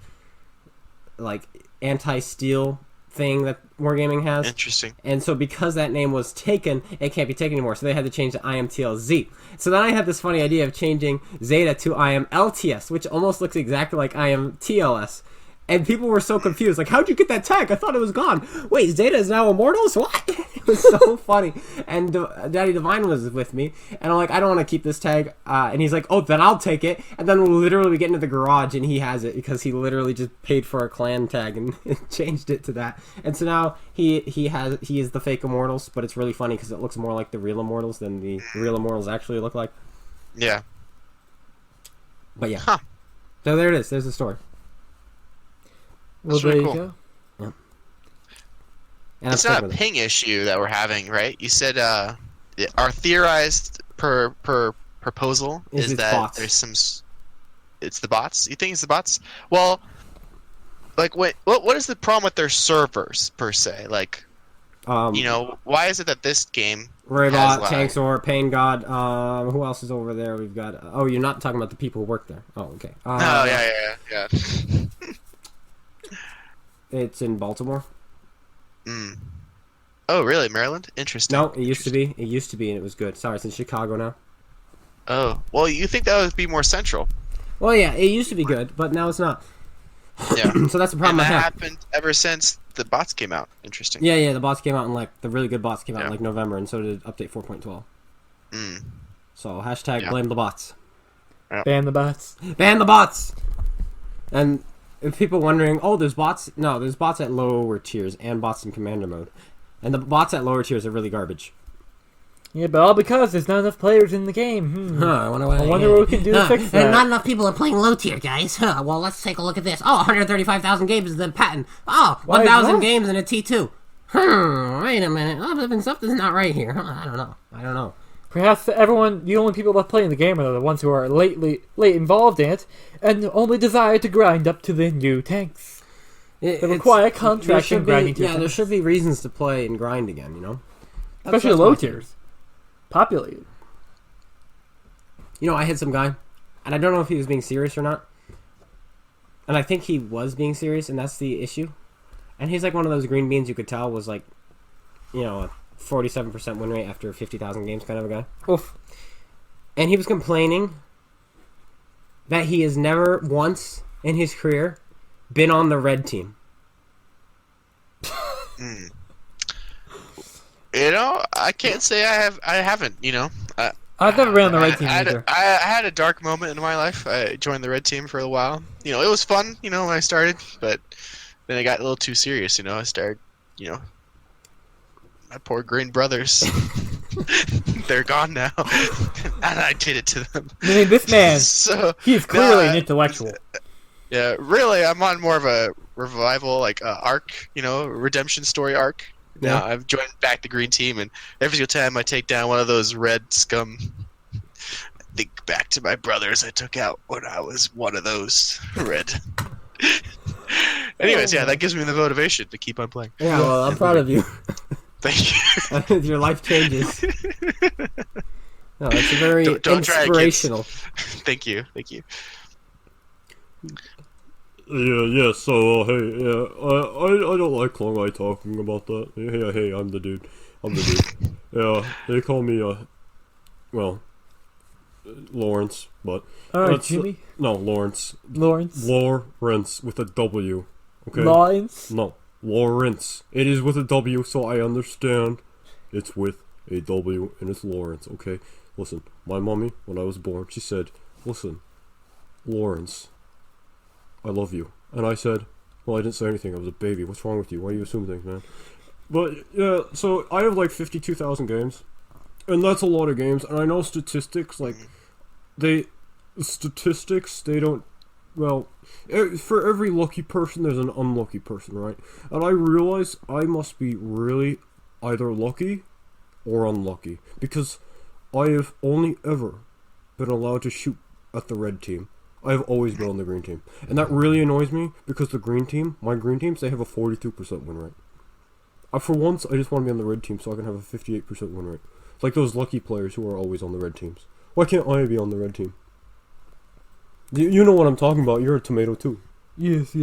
A: like, anti-steal thing that Wargaming has.
B: Interesting.
A: And so because that name was taken, it can't be taken anymore. So they had to change to IMTLZ. So then I had this funny idea of changing Zeta to IMLTS, which almost looks exactly like IMTLS. And people were so confused. Like, how'd you get that tag? I thought it was gone. Wait, Zeta is now Immortals? What? It was so funny. And Daddy Divine was with me. And I'm like, I don't want to keep this tag. And he's like, oh, then I'll take it. And then we'll literally get into the garage and he has it because he literally just paid for a clan tag and changed it to that. And so now he is the fake Immortals. But it's really funny because it looks more like the real Immortals than the real Immortals actually look like.
B: Yeah.
A: But yeah. Huh. So there it is. There's the story.
C: Well, there you go.
A: Yeah.
B: It's not a ping issue that we're having, right? You said our theorized proposal is that
A: bots.
B: There's some. It's the bots. You think it's the bots? Well, like what is the problem with their servers per se? Like, why is it that this game
A: Raybot, Tanksor, Pain God, who else is over there? We've got you're not talking about the people who work there. Oh, okay.
B: Yeah.
A: It's in Baltimore.
B: Oh, really? Maryland? Interesting.
A: No, it used to be. It used to be, and it was good. Sorry, it's in Chicago now.
B: Oh, well, you think that would be more central?
A: Well, yeah, it used to be good, but now it's not.
B: Yeah.
A: So that's the problem.
B: And that
A: I have.
B: happened ever since the bots came out. Interesting.
A: Yeah, the bots came out in the really good bots came out in November, and so did update 4.12. So hashtag blame the bots.
C: Ban the bots.
A: Ban the bots. And if people wondering, there's bots. No, there's bots at lower tiers and bots in commander mode, and the bots at lower tiers are really garbage.
C: Yeah, but all because there's not enough players in the game.
A: I wonder
C: what we can do to fix that.
A: Not enough people are playing low tier, guys. Well, let's take a look at this. 135,000 games is the patent. 1,000 games in a T2. Wait a minute. Something's not right here. I don't know.
C: Perhaps the only people that play in the game are the ones who are late involved in it and only desire to grind up to the new tanks. They require contract and grinding.
A: There should be reasons to play and grind again,
C: Especially low tiers. Populated.
A: I hit some guy, and I don't know if he was being serious or not. And I think he was being serious, and that's the issue. And he's like one of those green beans you could tell was like, a 47% win rate after 50,000 games kind of a guy.
C: Oof.
A: And he was complaining that he has never once in his career been on the red team.
B: I can't say I haven't,
C: I've never been on the red team either.
B: I had a dark moment in my life. I joined the red team for a while. It was fun, when I started, but then I got a little too serious, I started, my poor green brothers. They're gone now. And I did it to them.
C: I mean, this man, he's clearly an intellectual.
B: Yeah, really, I'm on more of a revival, arc, redemption story arc.
A: Yeah.
B: Now I've joined back the green team, and every single time I take down one of those red scum, I think back to my brothers I took out when I was one of those red. Anyways, that gives me the motivation to keep on playing.
A: Yeah, well, I'm proud of you.
B: Thank you.
A: Your life changes. No, it's very inspirational.
B: Thank you.
D: Yeah, so, I don't like Long Eye talking about that. Hey, I'm the dude. Yeah, they call me, Lawrence, but...
C: Alright, Jimmy?
D: No, Lawrence.
C: Lawrence
D: with a W, okay?
C: Lawrence?
D: No, Lawrence. It is with a W, so I understand it's with a W, and it's Lawrence, okay? Listen, my mommy, when I was born, she said, listen, Lawrence, I love you. And I said, well, I didn't say anything. I was a baby. What's wrong with you? Why do you assume things, man? But, yeah, so I have 52,000 games. And that's a lot of games. And I know statistics, they don't, for every lucky person, there's an unlucky person, right? And I realize I must be really either lucky or unlucky, because I have only ever been allowed to shoot at the red team. I have always been on the green team. And that really annoys me, because the green team, my green teams, they have a 42% win rate. For once, I just want to be on the red team so I can have a 58% win rate. It's like those lucky players who are always on the red teams. Why can't I be on the red team? You know what I'm talking about. You're a tomato too.
C: Yes.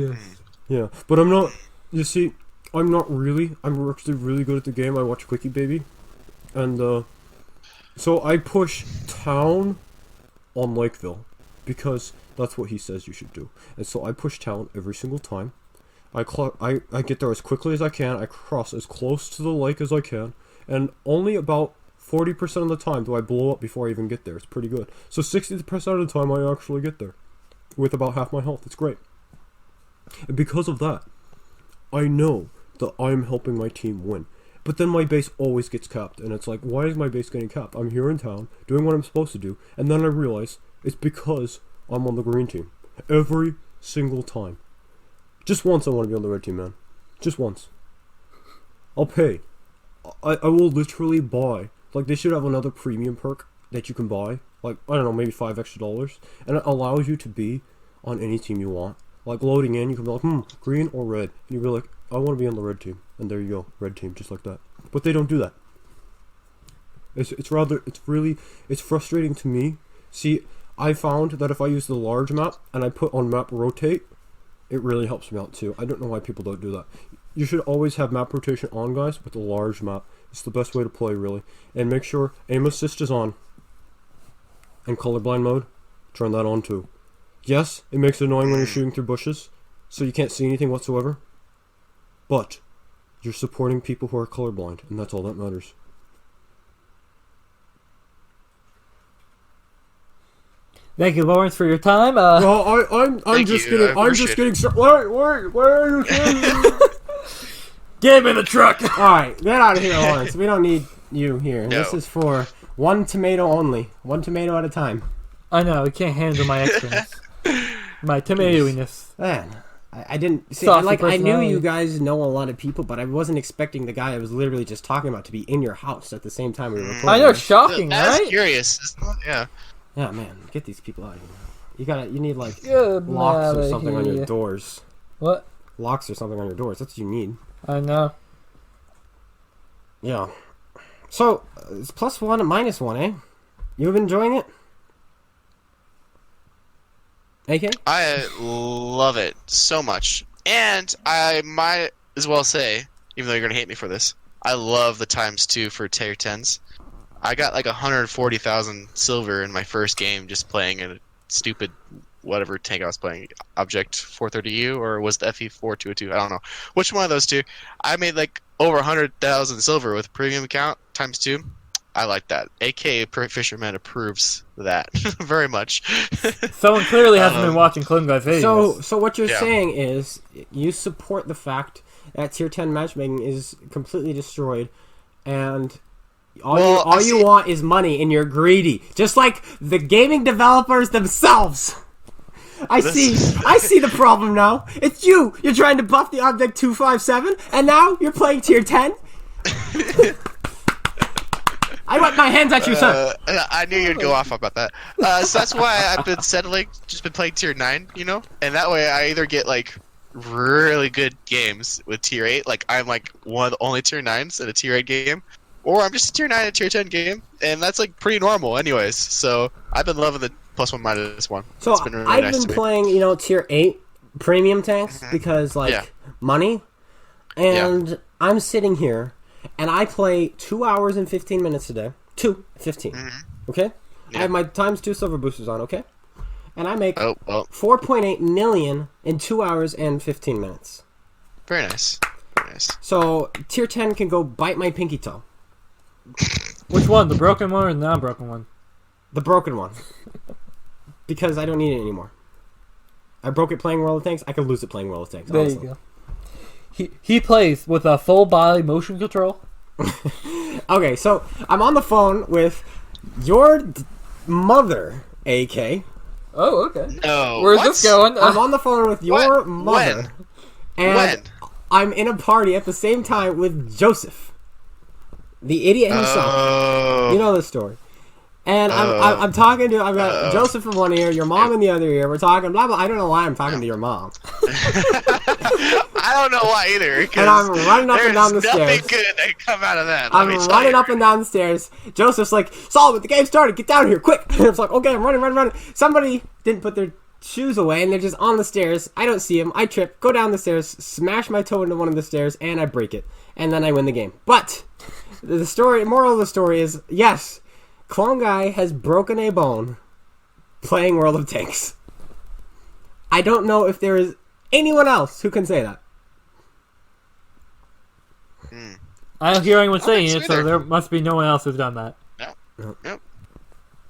D: Yeah, but I'm not, you see, I'm not really, I'm actually really good at the game. I watch Quickie Baby. And, so I push town on Lakeville, because that's what he says you should do. And so I push town every single time. I get there as quickly as I can. I cross as close to the lake as I can. And only about 40% of the time do I blow up before I even get there. It's pretty good. So 60% of the time I actually get there. With about half my health. It's great. And because of that, I know that I'm helping my team win. But then my base always gets capped. And it's like, why is my base getting capped? I'm here in town, doing what I'm supposed to do. And then I realize it's because I'm on the green team. Every single time. Just once I want to be on the red team, man. Just once. I'll pay. I will literally buy. Like, they should have another premium perk that you can buy. Like, I don't know, maybe $5 extra. And it allows you to be on any team you want. Like, loading in, you can be like, green or red. And you'll be like, I want to be on the red team. And there you go, red team, just like that. But they don't do that. It's frustrating to me. See, I found that if I use the large map and I put on map rotate, it really helps me out too. I don't know why people don't do that. You should always have map rotation on, guys, with the large map. It's the best way to play, really. And make sure aim assist is on. And colorblind mode, turn that on too. Yes, it makes it annoying when you're shooting through bushes, so you can't see anything whatsoever. But you're supporting people who are colorblind, and that's all that matters.
C: Thank you, Lawrence, for your time.
D: Well, I'm just getting. Where are you going?
C: Get him in the truck.
A: All right, get out of here, Lawrence. We don't need you here.
B: No.
A: This is for one tomato only. One tomato at a time.
C: I know, I can't handle my extraness. My tomatoiness.
A: Man, I didn't see.
C: Saucy
A: I knew
C: personality.
A: you guys know a lot of people, but I wasn't expecting the guy I was literally just talking about to be in your house at the same time we were recording.
C: I know,
A: this.
C: shocking,
B: That's
C: right?
B: curious. Isn't it? Yeah.
A: Yeah, man, get these people out of here. You need like
C: Good
A: locks or
C: outta
A: something on your
C: here.
A: doors.
C: What?
A: Locks or something on your doors. That's what you need.
C: I know.
A: Yeah. So it's +1 and -1, eh? You've been enjoying it? AK?
B: I love it so much. And I might as well say, even though you're going to hate me for this, I love the ×2 for tier 10s. I got like 140,000 silver in my first game just playing a stupid whatever tank I was playing, Object 430U, or was the FE4202? I don't know. Which one of those two? I made like over 100,000 silver with premium account ×2. I like that. AKFisherofMen approves that very much.
C: Someone clearly hasn't been watching Klimguy's videos.
A: So what you're saying is you support the fact that tier 10 matchmaking is completely destroyed, and all you want is money, and you're greedy, just like the gaming developers themselves. I see the problem now. It's you. You're trying to buff the Object 257, and now you're playing tier 10. I wet my hands at you, sir.
B: I knew you'd go off about that. So that's why I've been settling, just been playing tier 9, you know? And that way I either get, like, really good games with tier 8, like I'm, like, one of the only tier 9s in a tier 8 game, or I'm just a tier 9 in a tier 10 game, and that's, like, pretty normal anyways. So I've been loving the +1 -1.
A: So
B: it's been really
A: I've
B: nice
A: been
B: to me.
A: playing, tier 8 premium tanks because, like, money, and I'm sitting here, and I play 2 hours and 15 minutes a day. 15. Okay? I have my ×2 silver boosters on, okay? And I make 4.8 million in 2 hours and 15 minutes.
B: Very nice. Very nice.
A: So tier 10 can go bite my pinky toe.
C: Which one? The broken one or the non-broken one?
A: The broken one. Because I don't need it anymore. I broke it playing World of Tanks. I could lose it playing World of Tanks.
C: There
A: honestly.
C: you go. He plays with a full body motion control.
A: Okay, so I'm on the phone with your mother, AK.
C: Oh, okay.
B: No.
C: Where's
B: what?
C: this going?
A: I'm on the phone with your mother.
B: When?
A: And
B: When?
A: I'm in a party at the same time with Joseph. The idiot himself.
B: Oh.
A: You know the story. And I'm talking to, I've got Joseph in one ear, your mom in the other ear. We're talking blah blah. I don't know why I'm talking to your mom.
B: I don't know why either.
A: And I'm running up and down the stairs.
B: There's nothing good that can come out of that.
A: I'm running up and down the stairs. Joseph's like, Solomon, the game started. Get down here, quick. And it's like, okay, I'm running. Somebody didn't put their shoes away, and they're just on the stairs. I don't see them. I trip, go down the stairs, smash my toe into one of the stairs, and I break it. And then I win the game. But the moral of the story is, yes, Clone Guy has broken a bone playing World of Tanks. I don't know if there is anyone else who can say that.
C: I don't hear anyone saying it, so
B: either.
C: there must be no one else who's done that.
B: Nope.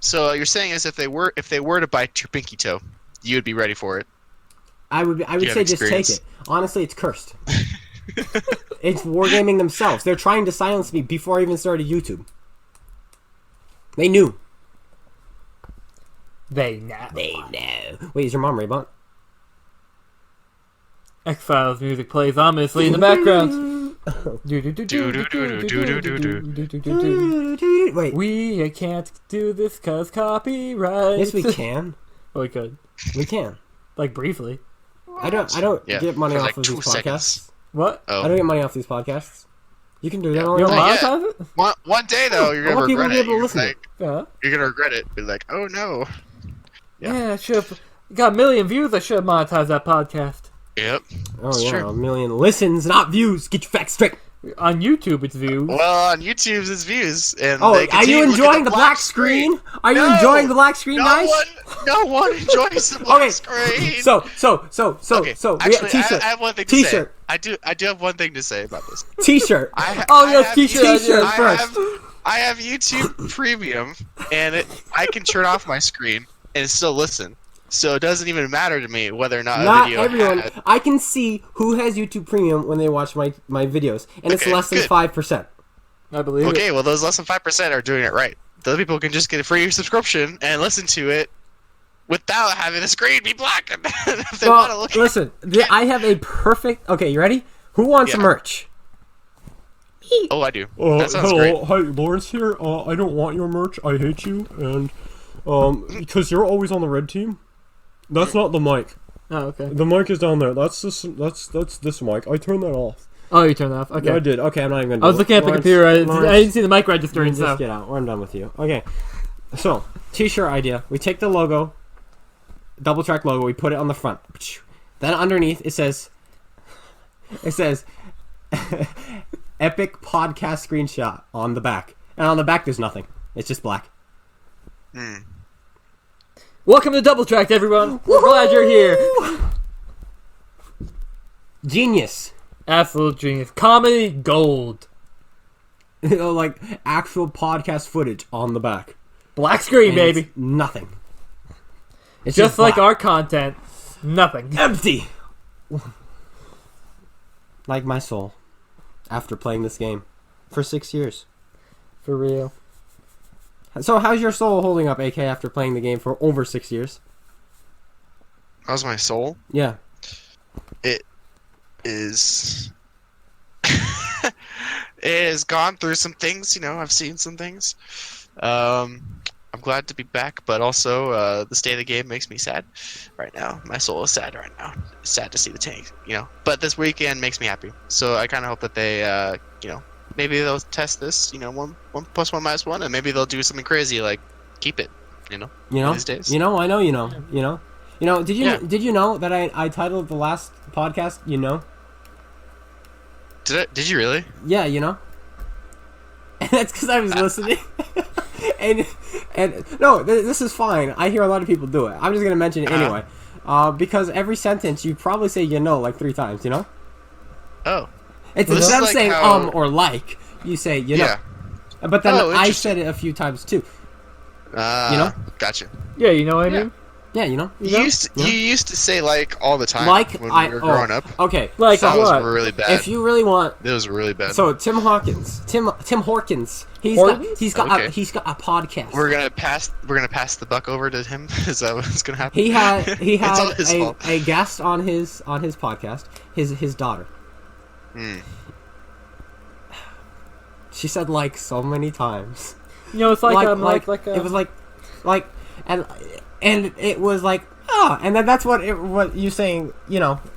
B: So you're saying is if they were to bite your pinky toe, you would be ready for it.
A: I would
B: have
A: say just take
B: experience?
A: it. Honestly, it's cursed. It's wargaming themselves. They're trying to silence me before I even started YouTube. They knew.
C: They know.
A: Wait, is your mom Raybon?
C: X-Files music plays ominously in the background.
A: Wait.
C: We can't do this cause copyright.
A: Yes, we can.
C: Oh, we could.
A: We can.
C: Like, briefly.
A: I don't
B: Yeah,
A: get money
B: for
A: off
B: like
A: of
B: 2
A: these podcasts.
B: seconds.
C: What?
B: Oh.
A: I don't get money off these podcasts. You can do that all
C: You
A: you
C: don't
A: want.
B: Not
C: monetize it?
B: One day though, you're
A: I
B: gonna
A: want people to
B: regret
A: be
B: it.
A: able to listen to it.
C: Yeah.
B: You're gonna regret it. Be like, oh no.
C: Yeah, I should have got 1 million views. I should have monetized that podcast.
B: Yep.
A: Oh
B: It's
A: yeah,
B: true.
A: 1 million listens, not views. Get your facts straight.
C: On YouTube, it's views.
B: Well, on YouTube's it's views, and
A: Oh,
B: they
A: are you
B: continue to look at
A: enjoying the black screen? Are you
B: No!
A: enjoying the black screen,
B: No
A: guys?
B: no one enjoys the black
A: Okay,
B: screen.
A: So,
B: Okay,
A: we have
B: actually,
A: t-shirt.
B: I have one thing to
A: T-shirt.
B: say. I do have one thing to say about this.
A: T-shirt.
C: Oh, yes, t-shirt.
A: T-shirt
B: I
A: first.
B: I have YouTube Premium, and I can turn off my screen and still listen. So it doesn't even matter to me whether or not a
A: Not
B: video
A: everyone.
B: had...
A: I can see who has YouTube Premium when they watch my videos, and it's
B: Okay,
A: less than
B: good.
A: 5%.
C: I believe it.
B: Okay, well, those less than 5% are doing it right. The other people can just get a free subscription and listen to it without having the screen be black if they want to look at
A: listen, I have a perfect... Okay, you ready? Who wants
B: Yeah.
A: merch? Me.
B: Oh, I do. That sounds
D: hello,
B: great.
D: hi, Lawrence here. I don't want your merch. I hate you, and because you're always on the red team. That's not the mic.
C: Oh, okay.
D: The mic is down there. That's this mic. I turned that off.
C: Oh, you turned it off. Okay.
D: Yeah, I did. Okay, I'm not even gonna do
C: I was
D: it.
C: looking at the
D: Lawrence,
C: computer. I
D: Lawrence,
C: didn't see the mic registering,
A: Just
C: so.
A: get out. I'm done with you. Okay. So, t-shirt idea. We take the logo, double track logo. We put it on the front. Then underneath it says, epic podcast screenshot on the back. And on the back there's nothing. It's just black.
C: Welcome to Double Tracked, everyone. We're glad you're here.
A: Genius.
C: Absolute genius. Comedy gold.
A: You know, like actual podcast footage on the back.
C: Black screen,
A: And
C: baby.
A: it's nothing. It's
C: Just like
A: black.
C: our content. Nothing.
A: Empty. Like my soul. After playing this game for 6 years.
C: For real.
A: So how's your soul holding up, AK, after playing the game for over 6 years?
B: How's my soul?
A: Yeah.
B: It is... it has gone through some things, I've seen some things. I'm glad to be back, but also the state of the game makes me sad right now. My soul is sad right now. It's sad to see the tank, But this weekend makes me happy. So I kind of hope that they, maybe they'll test this, 1 + 1 - 1, and maybe they'll do something crazy like keep it, these days.
A: I know you know. Did you know that I titled the last podcast,
B: Did you really?
A: Yeah, And that's because I was listening. and no, this is fine. I hear a lot of people do it. I'm just gonna mention it anyway, because every sentence you probably say like 3 times.
B: Oh.
A: It's
B: Well, this
A: instead
B: is
A: of
B: like
A: saying
B: how-
A: or like, you say
B: Yeah.
A: But then
B: Oh,
A: I
B: interesting.
A: said it a few times too.
B: Gotcha.
C: Yeah, you know what I mean?
A: Yeah,
C: know?
B: You used to say like all the time
A: Like
B: when we were growing up.
A: Okay,
C: Like
A: so
B: That was
C: what?
B: really bad.
A: if you really want.
B: It was really bad.
A: So Tim Hawkins, Tim Horkins, he's
C: Hortons?
A: got
B: Okay.
A: he's got a podcast.
B: we're gonna pass the buck over to him. Is that what's gonna happen?
A: He had
B: It's all his fault.
A: a guest on his podcast, his daughter. She said like so many times.
C: You know, it's like
A: it was like, and it was like, oh, and then that's what you saying,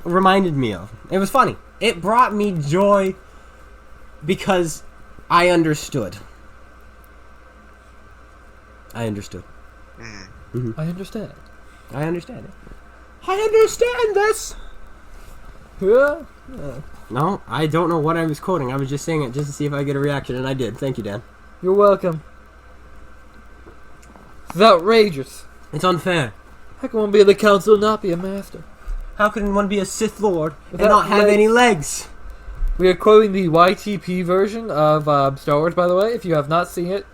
A: reminded me of. It was funny. It brought me joy because I understood. I understood. Mm-hmm.
C: I understand.
A: I understand it. I understand this.
C: Yeah.
A: No, I don't know what I was quoting. I was just saying it just to see if I get a reaction, and I did. Thank you, Dan.
C: You're welcome. It's outrageous.
A: It's unfair.
C: How can one be the council and not be a master?
A: How can one be a Sith Lord and
C: Without
A: not have
C: legs?
A: any legs?
C: We are quoting the YTP version of Star Wars, by the way. If you have not seen it,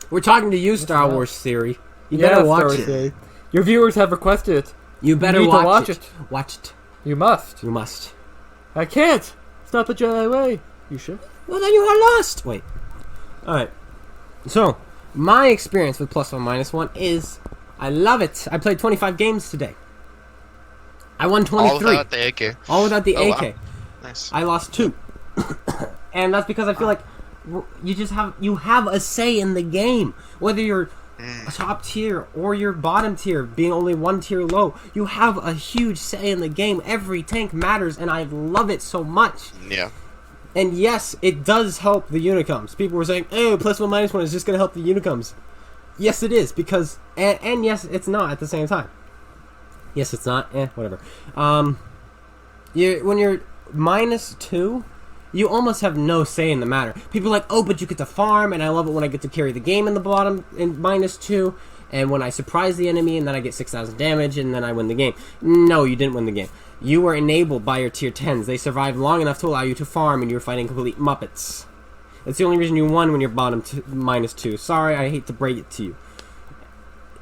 A: We're talking to you, Star Wars Theory. You better
C: Star
A: watch
C: Wars
A: it.
C: Theory. Your viewers have requested it.
A: You better
C: need to
A: watch,
C: watch
A: it.
C: it.
A: Watch it.
C: You must.
A: You must.
C: I can't. It's not the Jedi way. You should.
A: Well, then you are lost. Wait. Alright. So, my experience with +1 -1 is I love it. I played 25 games today. I won 23.
B: All without the AK.
A: All without the
B: Oh,
A: AK.
B: wow. Nice.
A: I lost 2. And that's because I feel like you have a say in the game. Whether you're top tier or you're bottom tier, being only 1 tier low, you have a huge say in the game. Every tank matters, and I love it so much.
B: Yeah.
A: And yes, it does help the Unicums. People were saying, oh, +1 -1 is just going to help the Unicums. Yes, it is, because... And yes, it's not at the same time. Yes, it's not. Whatever. When you're -2, you almost have no say in the matter. People are like, oh, but you get to farm, and I love it when I get to carry the game in the bottom in -2, and when I surprise the enemy, and then I get 6,000 damage, and then I win the game. No, you didn't win the game. You were enabled by your tier 10s. They survived long enough to allow you to farm, and you were fighting complete muppets. That's the only reason you won when you're bottom -2. Sorry, I hate to break it to you.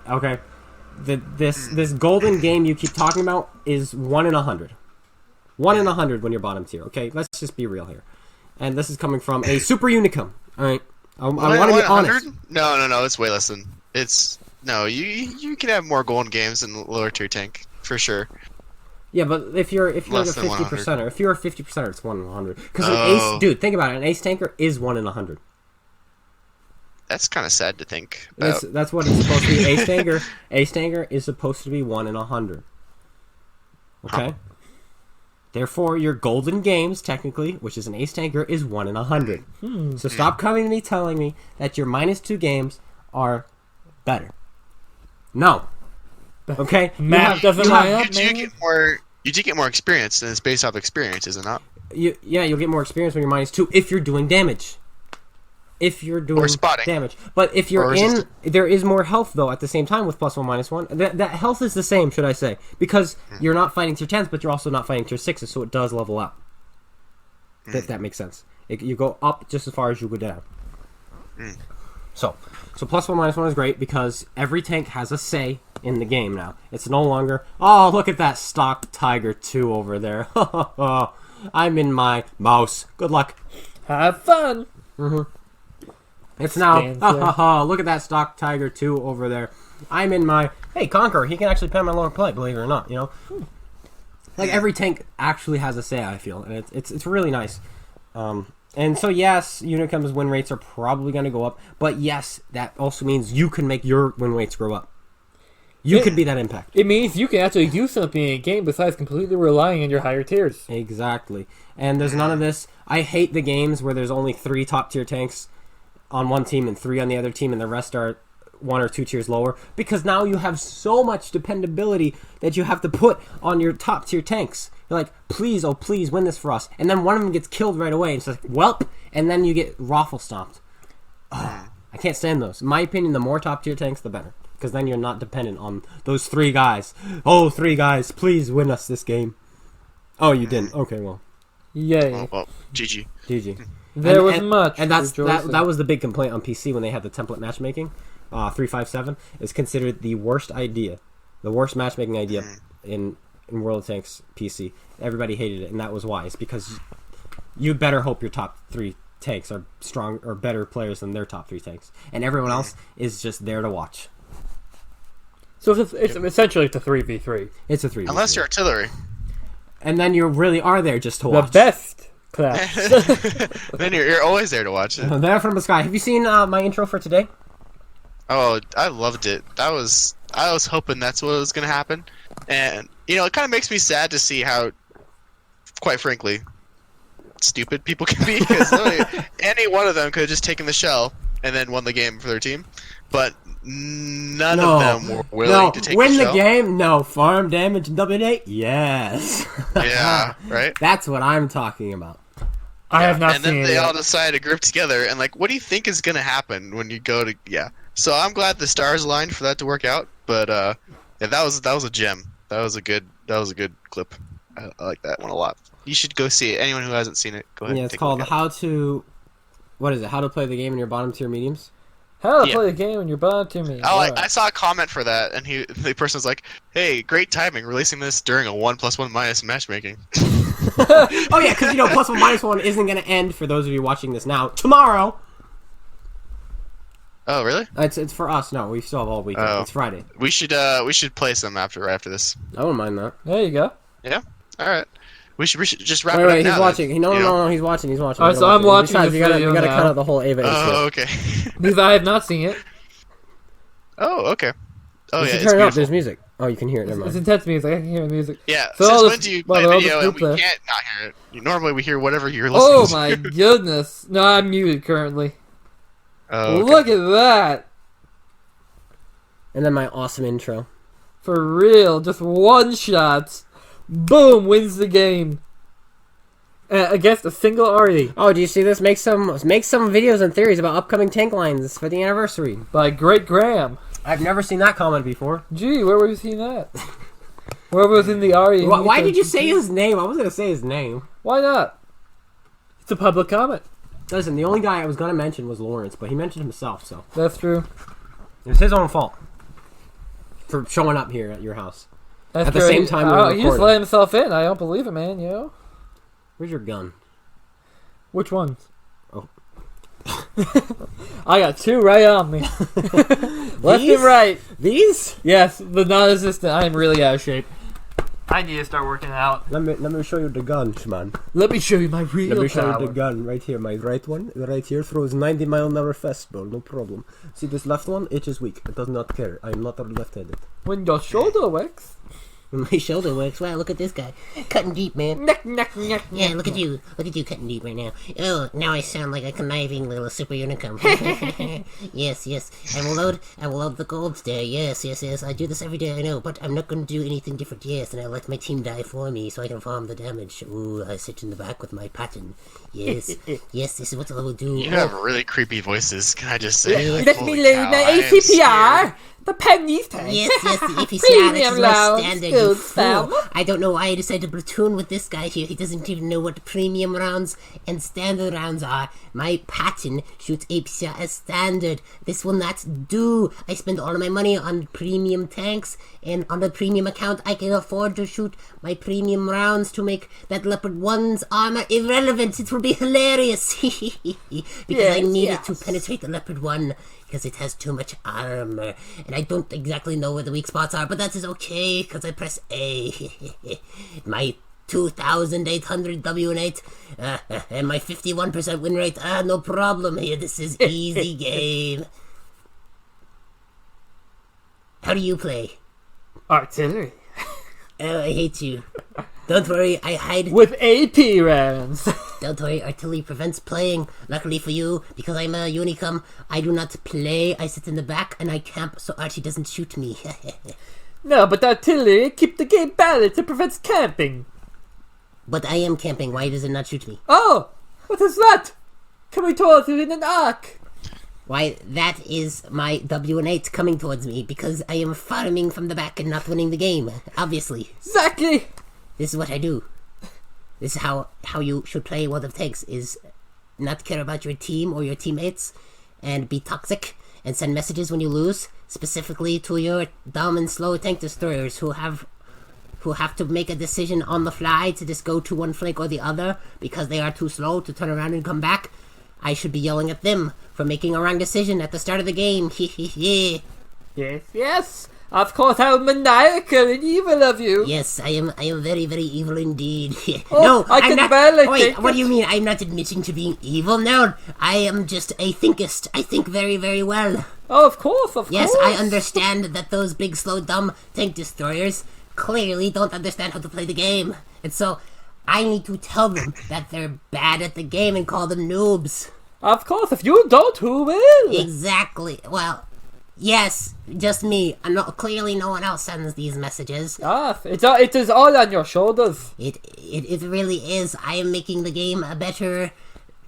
A: Okay? This golden game you keep talking about is 1 in 100. 1 in 100 when you're bottom tier, okay? Let's just be real here. And this is coming from a super unicum, alright? I want to be honest.
B: No, it's way less than... No, you can have more golden games in the lower tier tank, for sure.
A: Yeah, but if you're like a
B: Less than
A: 50%er, if you're a 50%er, it's 1 in 100. Because an
B: Oh.
A: ace... Dude, think about it. An ace tanker is 1 in 100.
B: That's kind of sad to think about.
A: That's what it's supposed to be. Ace tanker is supposed to be 1 in 100. Okay?
B: Huh.
A: Therefore, your golden games, technically, which is an ace tanker, is 1 in 100. So stop coming to me telling me that your -2 games are better. No. Okay?
C: Math doesn't line up,
B: You
C: man.
B: do get more experience, and it's based off experience, is it not?
A: You'll get more experience when you're -2 if you're doing damage. If you're doing
B: Or spotting.
A: damage. But if you're
B: Or
A: in...
B: resistant.
A: There is more health, though, at the same time with +1 -1. That health is the same, should I say. Because you're not fighting tier 10s, but you're also not fighting tier 6s, so it does level up. If that makes sense. You go up just as far as you go down. So +1 -1 is great because every tank has a say in the game now. It's no longer, oh, look at that stock Tiger 2 over there. I'm in my mouse. Good luck.
C: Have fun.
A: It's now,
C: Stands there.
A: look at that stock Tiger 2 over there. I'm in my, hey, Conqueror, he can actually pen my lower play, believe it or not, Like, every tank actually has a say, I feel, and it's really nice. And so, yes, Unicum's win rates are probably going to go up, but yes, that also means you can make your win rates grow up. You could be that impact.
C: It means you can actually do something in a game besides completely relying on your higher tiers.
A: Exactly. And there's none of this. I hate the games where there's only 3 top tier tanks on one team and 3 on the other team, and the rest are 1 or 2 tiers lower, because now you have so much dependability that you have to put on your top tier tanks. You're like, please, oh please, win this for us. And then one of them gets killed right away, and it's like, welp, and then you get raffle stomped. Ugh, I can't stand those. In my opinion, the more top tier tanks, the better. Because then you're not dependent on those 3 guys. Oh, 3 guys, please win us this game. Oh, you didn't. Okay, well.
C: Yay.
B: Well, GG.
A: GG.
C: There was much.
A: And that
C: rejoicing.
A: was the big complaint on PC when they had the template matchmaking. 357 is considered the worst idea, the worst matchmaking idea in World of Tanks PC. Everybody hated it, and that was why. It's because you better hope your top 3 tanks are strong or better players than their top 3 tanks, and everyone else is just there to watch.
C: So it's essentially it's a 3v3.
A: It's a 3.
B: Unless you're artillery.
A: and then you really are there just to
C: The
A: watch.
C: best Claps.
B: Then you're always there to watch it.
A: There from the sky. Have you seen my intro for today?
B: Oh, I loved it. I was hoping that's what was gonna happen, and it kind of makes me sad to see how, quite frankly, stupid people can be. Because any one of them could have just taken the shell and then won the game for their team, but none of them were willing to take
A: win
B: the
A: the
B: shell.
A: game. No farm damage and W8. Yes.
B: Yeah, right.
A: That's what I'm talking about.
C: I have not
B: And
C: seen
B: then
C: it
B: they
C: yet.
B: all decided to group together and what do you think is gonna happen when you go to So I'm glad the stars aligned for that to work out. But that was a gem. That was a good clip. I like that one a lot. You should go see it. Anyone who hasn't seen it, go ahead.
A: Yeah,
B: and
A: it's
B: take
A: called
B: a look at
A: How to. What is it? How to play the game in your bottom tier mediums.
C: How to
B: Yeah.
C: play the game when you're bound to me.
B: it. I saw a comment for that, and the person was like, "Hey, great timing, releasing this during a 1+1- matchmaking."
A: Oh yeah, because +1 - 1 isn't going to end for those of you watching this now tomorrow.
B: Oh, really?
A: It's for us. No, we still have all weekend.
B: Oh.
A: It's Friday.
B: We should play some right after this.
A: I don't mind that.
C: There you go.
B: Yeah. All right. We should just wrap
A: Wait,
B: it up
A: he's
B: now.
A: watching.
B: then,
A: No, he's watching. He's watching.
C: Alright, so I'm watching
A: Besides,
C: this
A: we gotta
C: video
A: cut
C: now.
A: out the whole Ava.
B: Oh, okay.
C: Because I have not seen it.
B: Oh, okay. Oh,
A: You
B: yeah,
A: should
B: it's
A: turn it up.
B: beautiful.
A: There's music. Oh, you can hear it. Never
C: It's
A: mind.
C: intense music. I can hear the music.
B: Yeah,
C: So all
B: since
C: this-
B: when do you
C: well,
B: play
C: all
B: video
C: this
B: and we
C: group
B: can't not hear it? Normally we hear whatever you're listening
C: Oh
B: to.
C: my goodness. No, I'm muted currently.
B: Oh, okay.
C: Look at that.
A: And then my awesome intro.
C: For real. Just one shot. Boom. Wins the game. Against a single arty.
A: Oh, do you see this? Make some videos and theories about upcoming tank lines for the anniversary.
C: By Great Graham.
A: I've never seen that comment before.
C: Gee, where was he that? Where was in the arty?
A: Why did you say his name? I was gonna say his name.
C: Why not? It's a public comment.
A: Listen, the only guy I was gonna mention was Lawrence, but he mentioned himself, so
C: That's true.
A: it was his own fault for showing up here at your house.
C: That's
A: At the
C: true.
A: same time we were
C: he just
A: recording.
C: let himself in. I don't believe it, man.
A: Where's your gun?
C: Which ones?
A: Oh.
C: I got two right on me. Left
A: These?
C: and right.
A: These?
C: Yes, the non-existent. I am really out of shape. I need to start working out.
A: Let me show you the gun, man.
C: Let me show you my real
A: Let me show
C: power.
A: you the gun right here. My right one, right here, throws 90-mile-an-hour fastball, no problem. See this left one? It is weak. It does not care. I am not left-handed.
C: When your shoulder works.
E: My shoulder works. Wow, look at this guy. Cutting deep, man.
C: Neck, neck, neck.
E: Yeah, look at you. Look at you cutting deep right now. Oh, now I sound like a conniving little super unicum. Yes. I will load the gold there. Yes. I do this every day, I know, but I'm not going to do anything different. Yes, and I let my team die for me so I can farm the damage. Ooh, I sit in the back with my pattern. Yes, this is what I will do.
B: You have really creepy voices, can I just say?
E: Yeah.
C: Let
B: Holy
C: me load
B: cow,
C: my
B: I am
C: ACPR.
B: scared.
C: The pennies tank.
E: Yes, the APCR, this
C: Premium
E: is my
C: rounds,
E: standard,
C: good
E: you fool.
C: stuff.
E: I don't know why I decided to platoon with this guy here. He doesn't even know what premium rounds and standard rounds are. My pattern shoots APCR as standard. This will not do. I spend all of my money on premium tanks, and on the premium account I can afford to shoot my premium rounds to make that Leopard 1's armor irrelevant. It will be hilarious. Because I need it to penetrate the Leopard 1. Because it has too much armor, and I don't exactly know where the weak spots are, but that is okay, because I press A. My 2,800 W8, and my 51% win rate, no problem here, this is easy game. How do you play?
C: Artillery.
E: Oh, I hate you. Don't worry, I hide.
C: With AP rounds.
E: Don't worry, artillery prevents playing. Luckily for you, because I'm a unicum, I do not play. I sit in the back and I camp so Archie doesn't shoot me.
C: No, but artillery keep the game balanced. It prevents camping.
E: But I am camping. Why does it not shoot me?
C: Oh, what is that? Coming towards you in an arc.
E: Why, that is my W8 coming towards me because I am farming from the back and not winning the game. Obviously.
C: Exactly.
E: This is what I do. This is how you should play World of Tanks, is not care about your team or your teammates and be toxic and send messages when you lose, specifically to your dumb and slow tank destroyers who have to make a decision on the fly to just go to one flank or the other because they are too slow to turn around and come back. I should be yelling at them for making a wrong decision at the start of the game.
C: Yes. Of course, how maniacal and evil of you.
E: Yes, I am very, very evil indeed.
C: Oh,
E: No,
C: I
E: I'm
C: can
E: not.
C: barely
E: Wait,
C: take
E: what
C: it.
E: do you mean? I'm not admitting to being evil. No, I am just a thinkist. I think very, very well.
C: Oh, of course, of
E: Yes,
C: course.
E: I understand that those big, slow, dumb tank destroyers clearly don't understand how to play the game. And so, I need to tell them that they're bad at the game and call them noobs.
C: Of course, if you don't, who will?
E: Exactly. Well, yes, just me. Clearly no one else sends these messages.
C: Ah, it is all on your shoulders.
E: It really is. I am making the game a better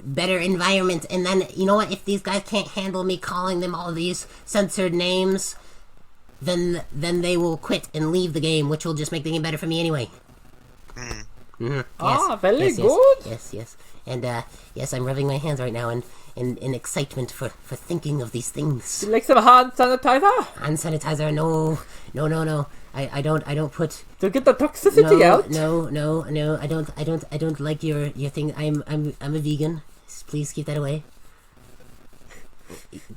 E: environment. And then, you know what? If these guys can't handle me calling them all these censored names, then they will quit and leave the game, which will just make the game better for me anyway.
C: Ah, very
E: yes,
C: good.
E: Yes. And, yes, I'm rubbing my hands right now in excitement for thinking of these things.
C: You like some hand sanitizer?
E: Hand sanitizer, no. I don't put.
C: To get the toxicity out?
E: No. I don't like your thing. I'm a vegan. Please keep that away.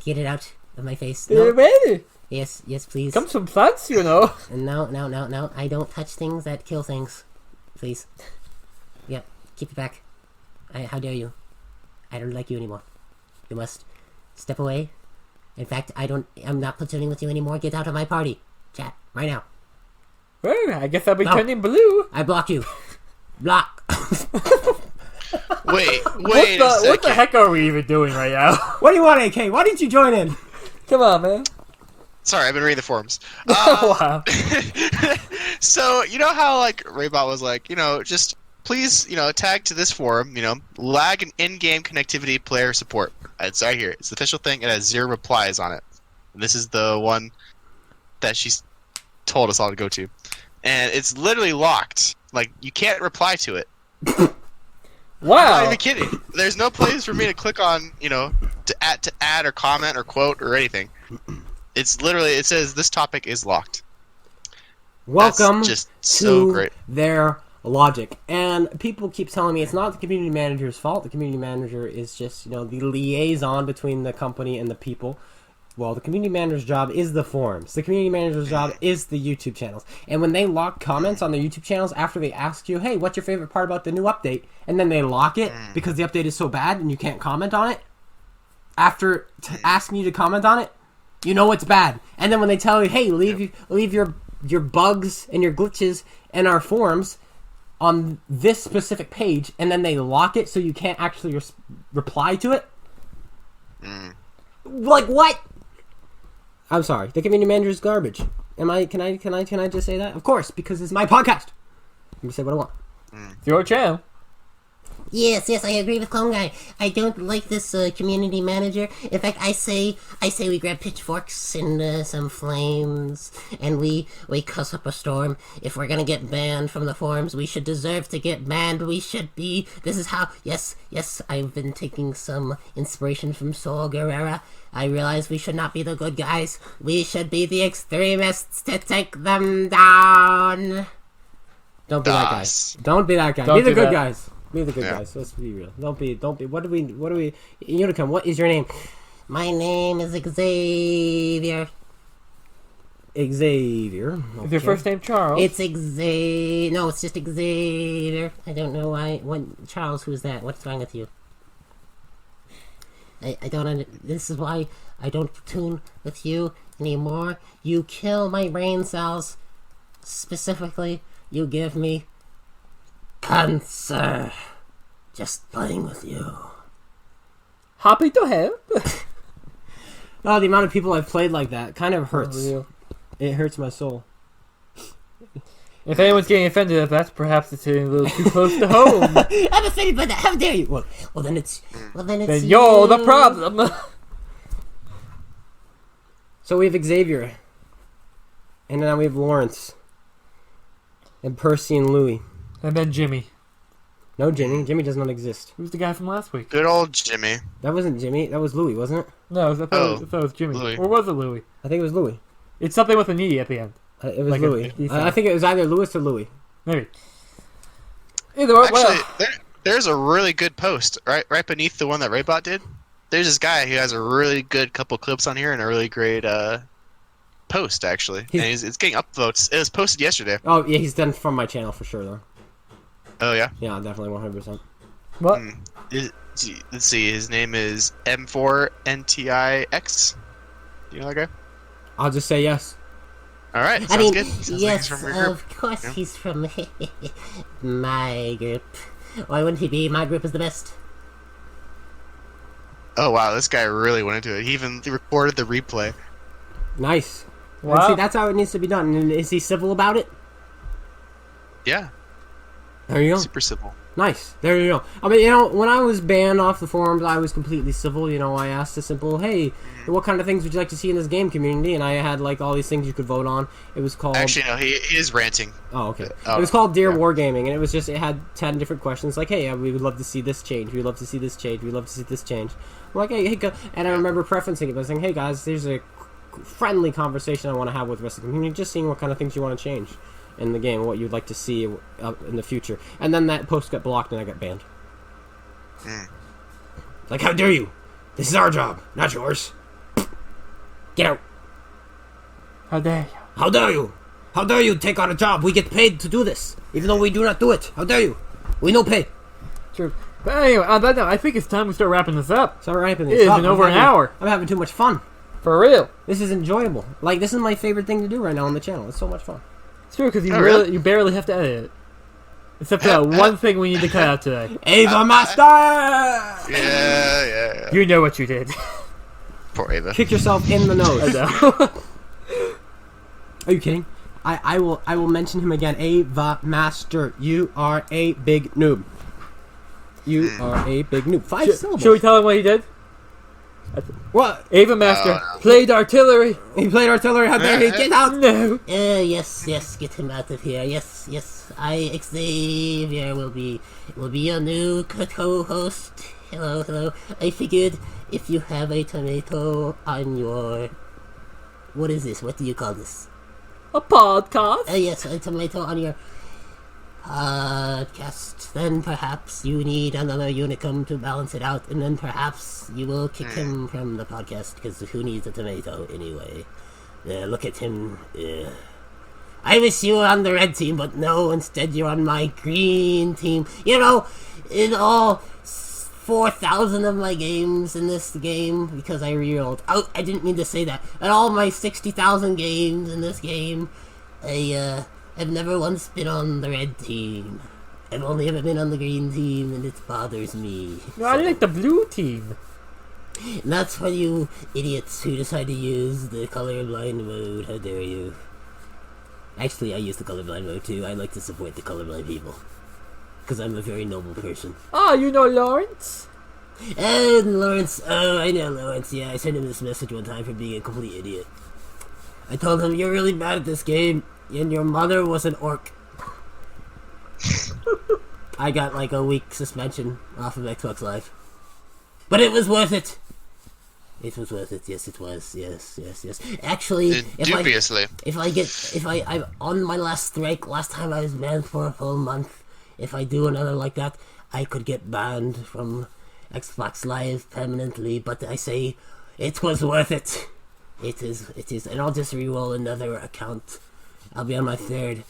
E: Get it out of my face. No.
C: Really?
E: Yes, please.
C: Comes from plants, you know.
E: No. I don't touch things that kill things. Please. Yep. Keep it back. How dare you? I don't like you anymore. You must step away. In fact, I'm not platooning with you anymore. Get out of my party. Chat. Right now.
C: Well, I guess I'll be
E: No.
C: turning blue.
E: I block you. Block.
B: Wait a
C: What the
B: second.
C: heck are we even doing right now?
A: What do you want, AK? Why didn't you join in?
C: Come on, man.
B: Sorry, I've been reading the forums.
C: Wow.
B: So, you know how, like, Raybot was like, just please, tag to this forum, lag and in-game connectivity player support. It's right here. It's the official thing. It has 0 replies on it. And this is the one that she's told us all to go to. And it's literally locked. Like, you can't reply to it. I'm not
C: Wow.
B: even kidding. There's no place for me to click on, to add or comment or quote or anything. It's literally, it says this topic is locked.
A: Welcome
B: That's just so
A: to
B: great.
A: their logic. And people keep telling me it's not the community manager's fault. The community manager is just, the liaison between the company and the people. Well, the community manager's job is the forums. The community manager's job is the YouTube channels. And when they lock comments on the YouTube channels after they ask you, hey, what's your favorite part about the new update? And then they lock it because the update is so bad and you can't comment on it. After asking you to comment on it, you know it's bad. And then when they tell you, hey, leave your bugs and your glitches and our forums on this specific page, and then they lock it so you can't actually reply to it. Like what? I'm sorry. The community manager is garbage. Can I just say that? Of course, because it's my podcast. Let me say what I want.
C: It's your channel.
E: Yes, I agree with Clone Guy. I don't like this community manager. In fact, I say we grab pitchforks and some flames, and we cuss up a storm. If we're gonna get banned from the forums, we should deserve to get banned. We should be. This is how. Yes. I've been taking some inspiration from Saul Guerrera. I realize we should not be the good guys. We should be the extremists to take them down.
A: Don't be that guy.
B: Das.
A: Don't be that guy.
C: Don't
A: Be the
C: do
A: good
C: that.
A: guys. Be the good
B: Yeah.
A: guys. Let's be real. Don't be. What do we? Unicum, what is your name?
E: My name is Xavier.
A: Xavier.
C: Is your first name Charles?
E: It's Xavier. No, it's just Xavier. I don't know why. Charles, who's that? What's wrong with you? I don't this is why I don't platoon with you anymore. You kill my brain cells. Specifically, you give me cancer. Just playing with you.
C: Happy to help.
A: Oh, the amount of people I've played like that kind of hurts.
C: For real.
A: It hurts my soul.
C: If anyone's getting offended at that, perhaps it's hitting a little too close to home.
E: I'm offended by that. How dare you? Well then it's.
C: Then you're the problem.
A: So we have Xavier. And now we have Lawrence. And Percy and Louie.
C: And then Jimmy.
A: No Jimmy. Jimmy does not exist.
C: Who's the guy from last week?
B: Good old Jimmy.
A: That wasn't Jimmy. That was Louie, wasn't it?
C: No, I thought it was Jimmy.
B: Louis.
C: Or was it Louis?
A: I think it was Louie.
C: It's something with an E at the end.
A: It was
C: Like
A: Louie.
C: a-
A: I think it was either Lewis or Louie.
C: Maybe. Either way,
B: Actually,
C: well,
B: there's a really good post right beneath the one that Raybot did. There's this guy who has a really good couple clips on here and a really great post actually,
A: He's-
B: and it's getting upvotes. It was posted yesterday.
A: Oh yeah, he's done from my channel for sure though.
B: Oh yeah.
A: Yeah, definitely 100%.
C: What?
B: Let's see. His name is M4NTIX. Do you know that guy?
A: I'll just say yes.
B: All right. Sounds
E: I mean,
B: good. Sounds like
E: yes,
B: he's from your group.
E: of course
B: Yeah.
E: he's from my group. Why wouldn't he be? My group is the best.
B: Oh wow, this guy really went into it. He even recorded the replay.
A: Nice. And
C: Wow.
A: see, that's how it needs to be done. And is he civil about it?
B: Yeah,
A: There you go.
B: super simple.
A: Nice. There you go. I mean, when I was banned off the forums, I was completely civil. I asked a simple, hey, what kind of things would you like to see in this game community? And I had, like, all these things you could vote on. It was called...
B: Actually, no, he is ranting.
A: Oh, okay.
B: Oh,
A: it was called Dear
B: yeah.
A: Wargaming, and it had 10 different questions, like, hey, we would love to see this change, we'd love to see this change, we'd love to see this change. I'm like, hey, and I remember preferencing it by saying, hey, guys, there's a friendly conversation I want to have with the rest of the community, just seeing what kind of things you want to change in the game, what you'd like to see in the future. And then that post got blocked and I got banned. Like, how dare you? This is our job, not yours. Get out.
C: How dare you?
A: How dare you? How dare you take on a job? We get paid to do this, even though we do not do it. How dare you? We no pay.
C: True. But anyway, on that note, I think it's time we start wrapping this up.
A: So wrapping
C: It
A: this
C: is
A: up.
C: been over an hour.
A: I'm having too much fun.
C: For real.
A: This is enjoyable. Like, this is my favorite thing to do right now on the channel. It's so much fun.
C: It's true, because
B: Oh, really?
C: you barely have to edit it. Except for that one thing we need to cut out today.
A: Ava Master!
B: Yeah.
C: You know what you did.
B: Poor Ava.
A: Kick yourself in the
C: I
A: nose.
C: know.
A: Are you kidding? I will mention him again. Ava Master, you are a big noob. You are a big noob. 5 syllables.
C: Should we tell him what he did?
A: What?
C: Ava Master played artillery.
A: He played artillery. How dare he? Get out!
C: No.
E: Yes, get him out of here. Yes. Xavier will be your new co-host. Hello. I figured if you have a tomato on your... What is this? What do you call this?
C: A podcast.
E: Yes, a tomato on your podcast. Then perhaps you need another unicum to balance it out, and then perhaps you will kick him from the podcast, because who needs a tomato anyway? Look at him. I wish you were on the red team, but no, instead you're on my green team. In all 4,000 of my games in this game, because I rerolled. Oh, I didn't mean to say that. In all my 60,000 games in this game, I've never once been on the red team. I've only ever been on the green team, and it bothers me.
C: No, I like the blue team.
E: And that's for you idiots who decide to use the colorblind mode. How dare you? Actually, I use the colorblind mode too. I like to support the colorblind people. Because I'm a very noble person.
C: Oh, you know Lawrence?
E: And Lawrence, I know Lawrence, yeah. I sent him this message one time for being a complete idiot. I told him, you're really bad at this game, and your mother was an orc. I got like a week suspension off of Xbox Live. But it was worth it! It was worth it, yes it was, yes. Actually,
B: Dubiously.
E: I'm on my last strike, last time I was banned for a full month, if I do another like that, I could get banned from Xbox Live permanently, but I say, it was worth it. It is, and I'll just re-roll another account. I'll be on my 3rd.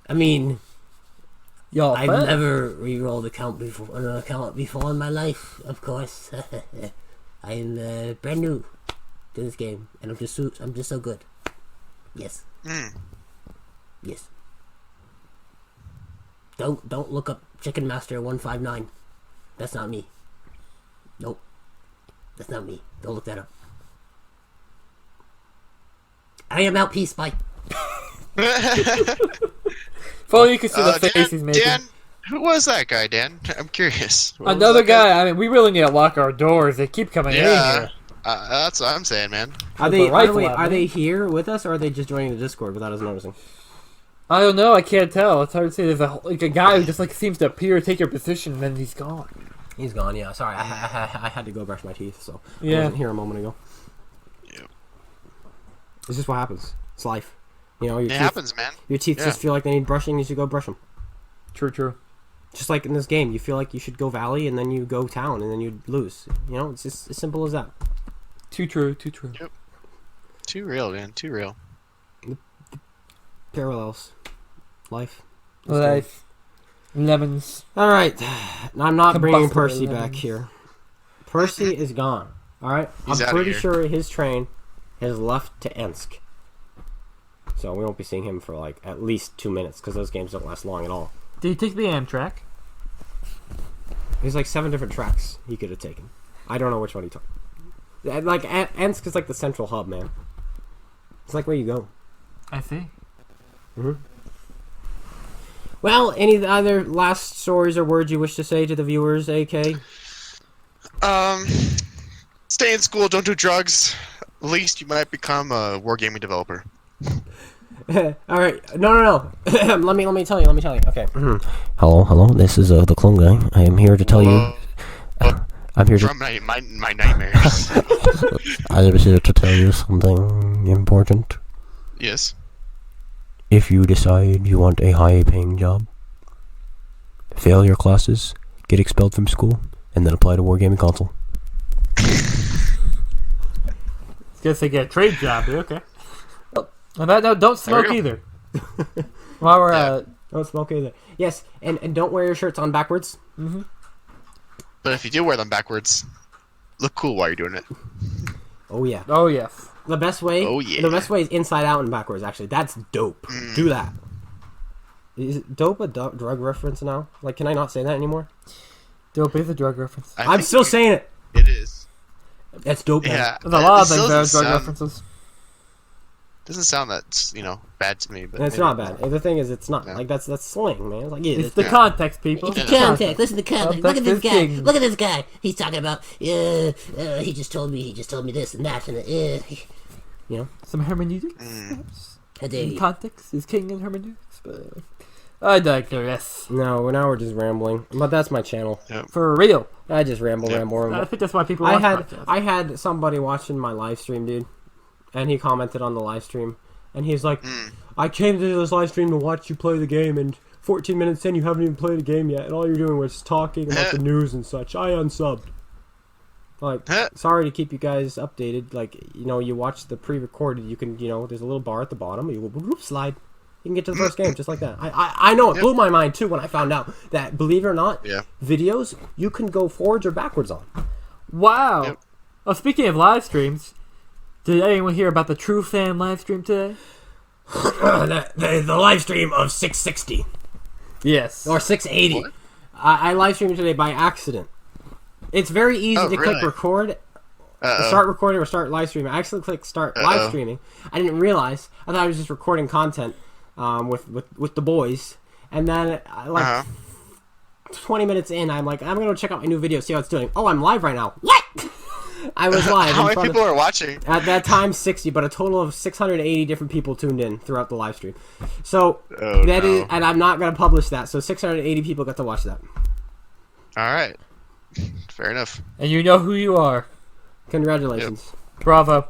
E: I mean,
C: Yo,
E: I've never re-rolled an account before in my life, of course. I'm brand new to this game, and I'm just so good. Yes. Yes. Don't look up Chicken Master 159. That's not me. Nope. That's not me. Don't look that up. I am out. Peace. Bye.
C: If only you could see the face he's making.
B: Dan, who was that guy, Dan? I'm curious. What was
C: Another
B: that
C: guy. I mean, we really need to lock our doors. They keep coming in
B: Yeah,
C: here.
B: that's what I'm saying, man.
A: Are
C: With
A: they
C: the rifle
A: wait,
C: at
A: are
C: me.
A: they here with us, or are they just joining the Discord without us noticing?
C: I don't know. I can't tell. It's hard to say. There's a guy who just seems to appear, take your position, and then he's gone.
A: He's gone. Yeah. Sorry, I had to go brush my teeth, so I
C: Yeah.
A: wasn't here a moment ago.
B: Yep.
A: It's just what happens. It's life. Your
B: It
A: teeth,
B: happens, man.
A: Your teeth
B: Yeah.
A: just feel like they need brushing. You should go brush them.
C: True.
A: Just like in this game, you feel like you should go valley, and then you go town, and then you lose. It's just as simple as that.
C: Too true.
B: Too real, man. Too real.
A: Parallels. Life.
C: Life. Lemons.
A: All right. I'm not bringing
C: Combustible
A: Percy
C: lemons.
A: back here. Percy is gone. All right.
B: He's
A: I'm
B: outta
A: pretty
B: here.
A: sure his train has left to Ensk. So we won't be seeing him for like at least 2 minutes because those games don't last long at all.
C: Did he take the Amtrak?
A: There's like 7 different tracks he could have taken. I don't know which one he took. Like Ensk is like the central hub, man. It's like where you go.
C: I see.
A: Well, any other last stories or words you wish to say to the viewers, AK?
B: Stay in school, don't do drugs. At least you might become a wargaming developer.
A: All right. No. let me tell you. Okay. Hello. This is the clone guy. I am here to tell you. I'm here
B: From my nightmares.
A: I'm here to tell you something important.
B: Yes.
A: If you decide you want a high-paying job, fail your classes, get expelled from school, and then apply to Wargaming Console.
C: Guess they get a trade job, dude. Okay. On that note, don't smoke
B: we
C: either. While we're
A: Don't smoke either. Yes, and don't wear your shirts on backwards.
B: But if you do wear them backwards, look cool while you're doing it.
A: Oh yeah.
C: oh yes.
A: The best way.
B: Oh, yeah.
A: The best way is inside out and backwards. Actually, that's dope. Do that. Is dope a drug reference now? Like, can I not say that anymore?
C: Dope is a drug reference.
B: I
A: I'm
B: think
A: still saying it.
B: it is.
A: That's dope. Man.
B: Yeah.
C: There's a lot of
B: It
C: things that are
B: doesn't
C: drug
B: sound-
C: references.
B: Doesn't sound that bad to me, but
A: And it's
B: maybe-
A: not bad. The thing is, it's not
B: Yeah.
A: like that's slang, man. It's like yeah,
C: It's the
B: Yeah.
C: context, people.
E: It's the
B: Yeah.
E: context. Listen to the context.
C: Well,
E: Look at this
C: that's
E: guy.
C: his king.
E: Look at this guy. He's talking about, he just told me this and that and
C: Some hermeneutics.
E: how dare you.
C: Context is king in hermeneutics. But I digress.
A: No, now we're just rambling. But that's my channel.
C: For real.
A: I just ramble.
C: I think that's why people
A: I
C: watch
A: had
C: podcasts.
A: I had somebody watching my live stream, dude, and he commented on the live stream, and he's like, "I came to this live stream to watch you play the game, and 14 minutes in, you haven't even played a game yet, and all you're doing was talking about the news and such. I unsubbed." Like, sorry to keep you guys updated. Like, you watch the pre-recorded. You can, there's a little bar at the bottom. You whoop, slide. You can get to the first game just like that. I know it blew my mind too when I found out that, believe it or not, videos you can go forwards or backwards on.
C: Wow.
B: Yep.
C: Oh, speaking of live streams, did anyone hear about the True Fan live stream today?
A: the live stream of 660
C: Yes.
A: or 680.
B: What?
A: I live streamed today by accident. It's very easy to click
B: really?
A: record,
B: Uh-oh.
A: start recording or start live streaming. I actually clicked start live streaming. I didn't realize. I thought I was just recording content with the boys, and then 20 minutes in, I'm like, I'm gonna check out my new video, see how it's doing. Oh, I'm live right now. What? I was live.
B: How
A: in
B: many
A: front
B: people
A: of,
B: are watching?
A: at that time 60, but a total of 680 different people tuned in throughout the live stream. So
B: Oh,
A: that is,
B: no.
A: and I'm not gonna publish that. So 680 people got to watch that.
B: All right. Fair enough.
C: And you know who you are.
A: Congratulations.
C: Bravo.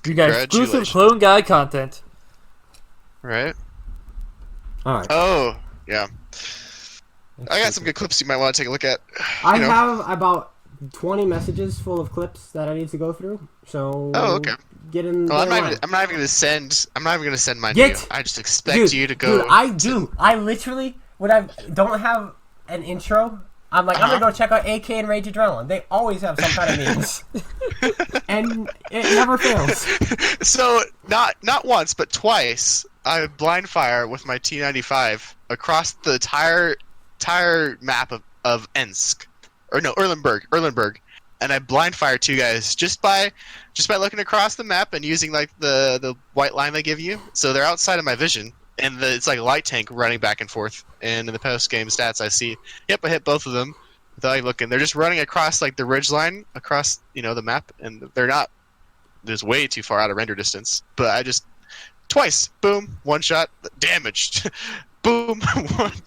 C: You got exclusive
B: Congratulations.
C: Clone Guy content.
B: Right?
A: All right.
B: Oh, yeah. I got some good clips you might want to take a look at.
A: I
B: you know.
A: have about 20 messages full of clips that I need to go through. So
B: Oh, okay.
A: get in.
B: Well,
A: get in line.
B: I'm not even gonna send. I'm not even gonna send mine
A: Get-
B: to you. I just expect you to go.
A: Dude, I do. I literally, when I don't have an intro, I'm like, I'm gonna go check out AK and Rage Adrenaline. They always have some kind of memes, and it never fails.
B: So not once, but twice, I blind fire with my T95 across the entire map of Ensk, or no, Erlenberg, and I blind fire 2 guys just by looking across the map and using like the white line they give you. So they're outside of my vision, and it's like a light tank running back and forth. And in the post game stats, I see, yep, I hit both of them without even looking. They're just running across like the ridge line across the map, and they're not. There's way too far out of render distance. But I just twice, boom, one shot, damaged. Boom,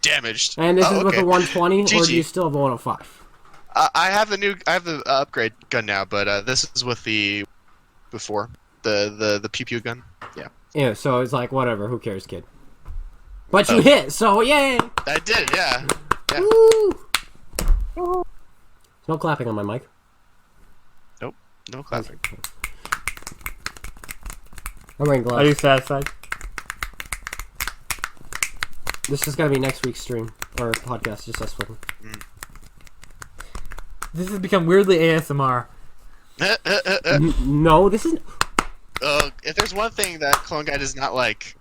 B: damaged.
A: And this is with
B: okay.
A: a 120, or
B: GG.
A: do you still have a 105?
B: I have the upgrade gun now, but this is with the before the pew pew gun. Yeah,
A: Yeah, so it's like whatever. Who cares, kid? But you hit, so yay!
B: I did. Yeah.
A: Woo! No clapping on my mic.
B: Nope. No clapping.
A: I'm wearing
C: Are you
A: gloves.
C: satisfied?
A: This is gonna be next week's stream or podcast. Just us fucking.
C: This has become weirdly ASMR.
A: No, this is.
B: If there's one thing that Clone Guy does not like,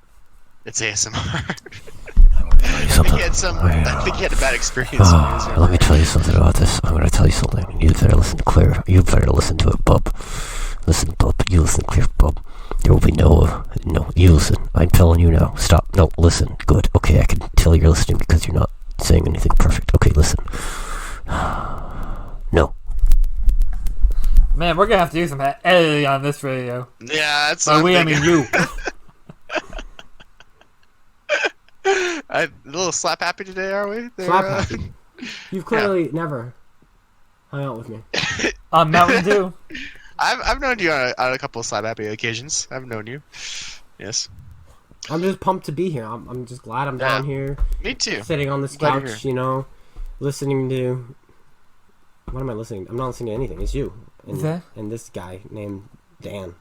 B: it's ASMR. I think he had a bad experience.
F: Let me tell you something about this. I'm going to tell you something. You better listen clear. You better listen to it, bub. Listen, bub. You listen clear, bub. There will be no, you listen. I'm telling you now. Stop. No, listen. Good. Okay, I can tell you're listening because you're not saying anything perfect. Okay, listen. No.
C: Man, we're gonna have to do some editing on this video.
B: Yeah, that's.
C: By we, I mean you.
B: A little slap happy today, are we?
A: Slap happy. You've clearly never hung out with me.
C: On Mountain Dew.
B: I've known you on a couple of slap happy occasions. I've known you. Yes.
A: I'm just pumped to be here. I'm just glad I'm down here.
B: Me too.
A: Sitting on this
B: Glad you're
A: couch,
B: here.
A: you know, listening to. What am I listening? I'm not listening to anything. It's you and this guy named Dan.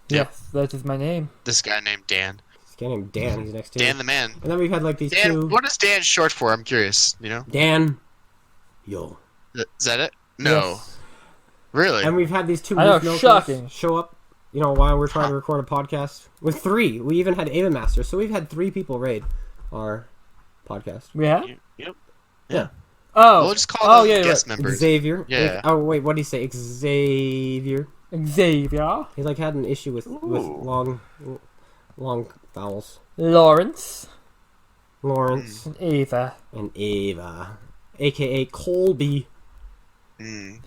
C: Yes, that is my name.
B: This guy named Dan.
A: This guy named Dan. He's next to
B: Dan
A: you.
B: the man.
A: And then we've had like these
B: Dan.
A: two.
B: What is Dan short for? I'm curious. You know.
A: Dan. Yo.
B: Is that it? No.
C: Yes.
B: Really?
A: And we've had these two
C: I know,
A: milkers
C: shocking.
A: show up, you know, while we're trying to record a podcast. With three. We even had Ava Master. So we've had 3 people raid our podcast.
C: We have?
B: Yep.
A: Yeah.
C: Oh.
B: We'll just call them
C: yeah,
B: guest
C: right.
B: members.
A: Xavier.
B: Yeah.
A: Oh, wait, what did he say? Xavier.
C: Xavier.
A: He like had an issue with long vowels.
C: Lawrence.
A: Lawrence
C: And Ava.
A: and Ava, aka Colby.
B: Mm.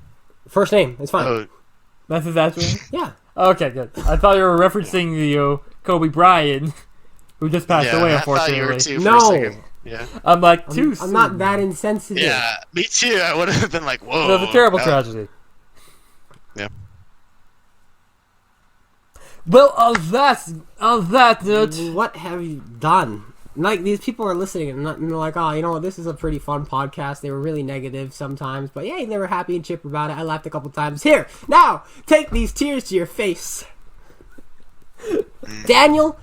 A: First name, it's fine.
B: Oh,
C: That's his actual name?
A: Yeah.
C: Okay, good. I thought you were referencing the Kobe Bryant, who just passed
B: yeah,
C: away,
B: I thought you were
C: unfortunately.
B: too for
A: No.
B: a second. Yeah.
C: I'm like, too
A: I'm
C: soon.
A: not that insensitive.
B: Yeah, me too. I would have been like, whoa.
C: It was a terrible
B: no.
C: tragedy.
B: Yeah.
C: Well, on that note,
A: What have you done? Like, these people are listening and they're like, oh, you know what, this is a pretty fun podcast. They were really negative sometimes, but yeah, they were happy and chipper about it. I laughed a couple times. Here, now, take these tears to your face. Daniel,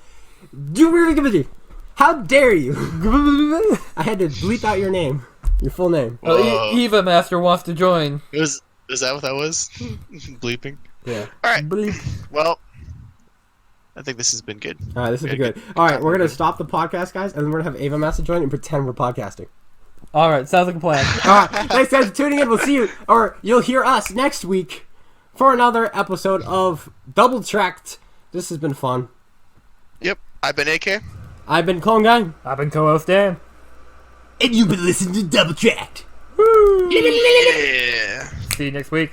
A: how dare you? I had to bleep out your name. Your full name.
B: Whoa.
C: Eva Master wants to join.
B: Is that what that was? Bleeping?
A: Yeah.
B: Alright.
C: Bleep.
B: Well, I think this has been good.
A: Alright, this will be good. Alright, we're going to stop the podcast, guys, and then we're going to have Ava Master join and pretend we're podcasting.
C: Alright, sounds like a plan.
A: Alright, thanks guys for tuning in. We'll see you, or you'll hear us next week for another episode of Double Tracked. This has been fun.
B: Yep. I've been AK.
A: I've been Clone Guy.
C: I've been co-host Dan.
A: And you've been listening to Double Tracked.
B: Yeah.
C: See you next week.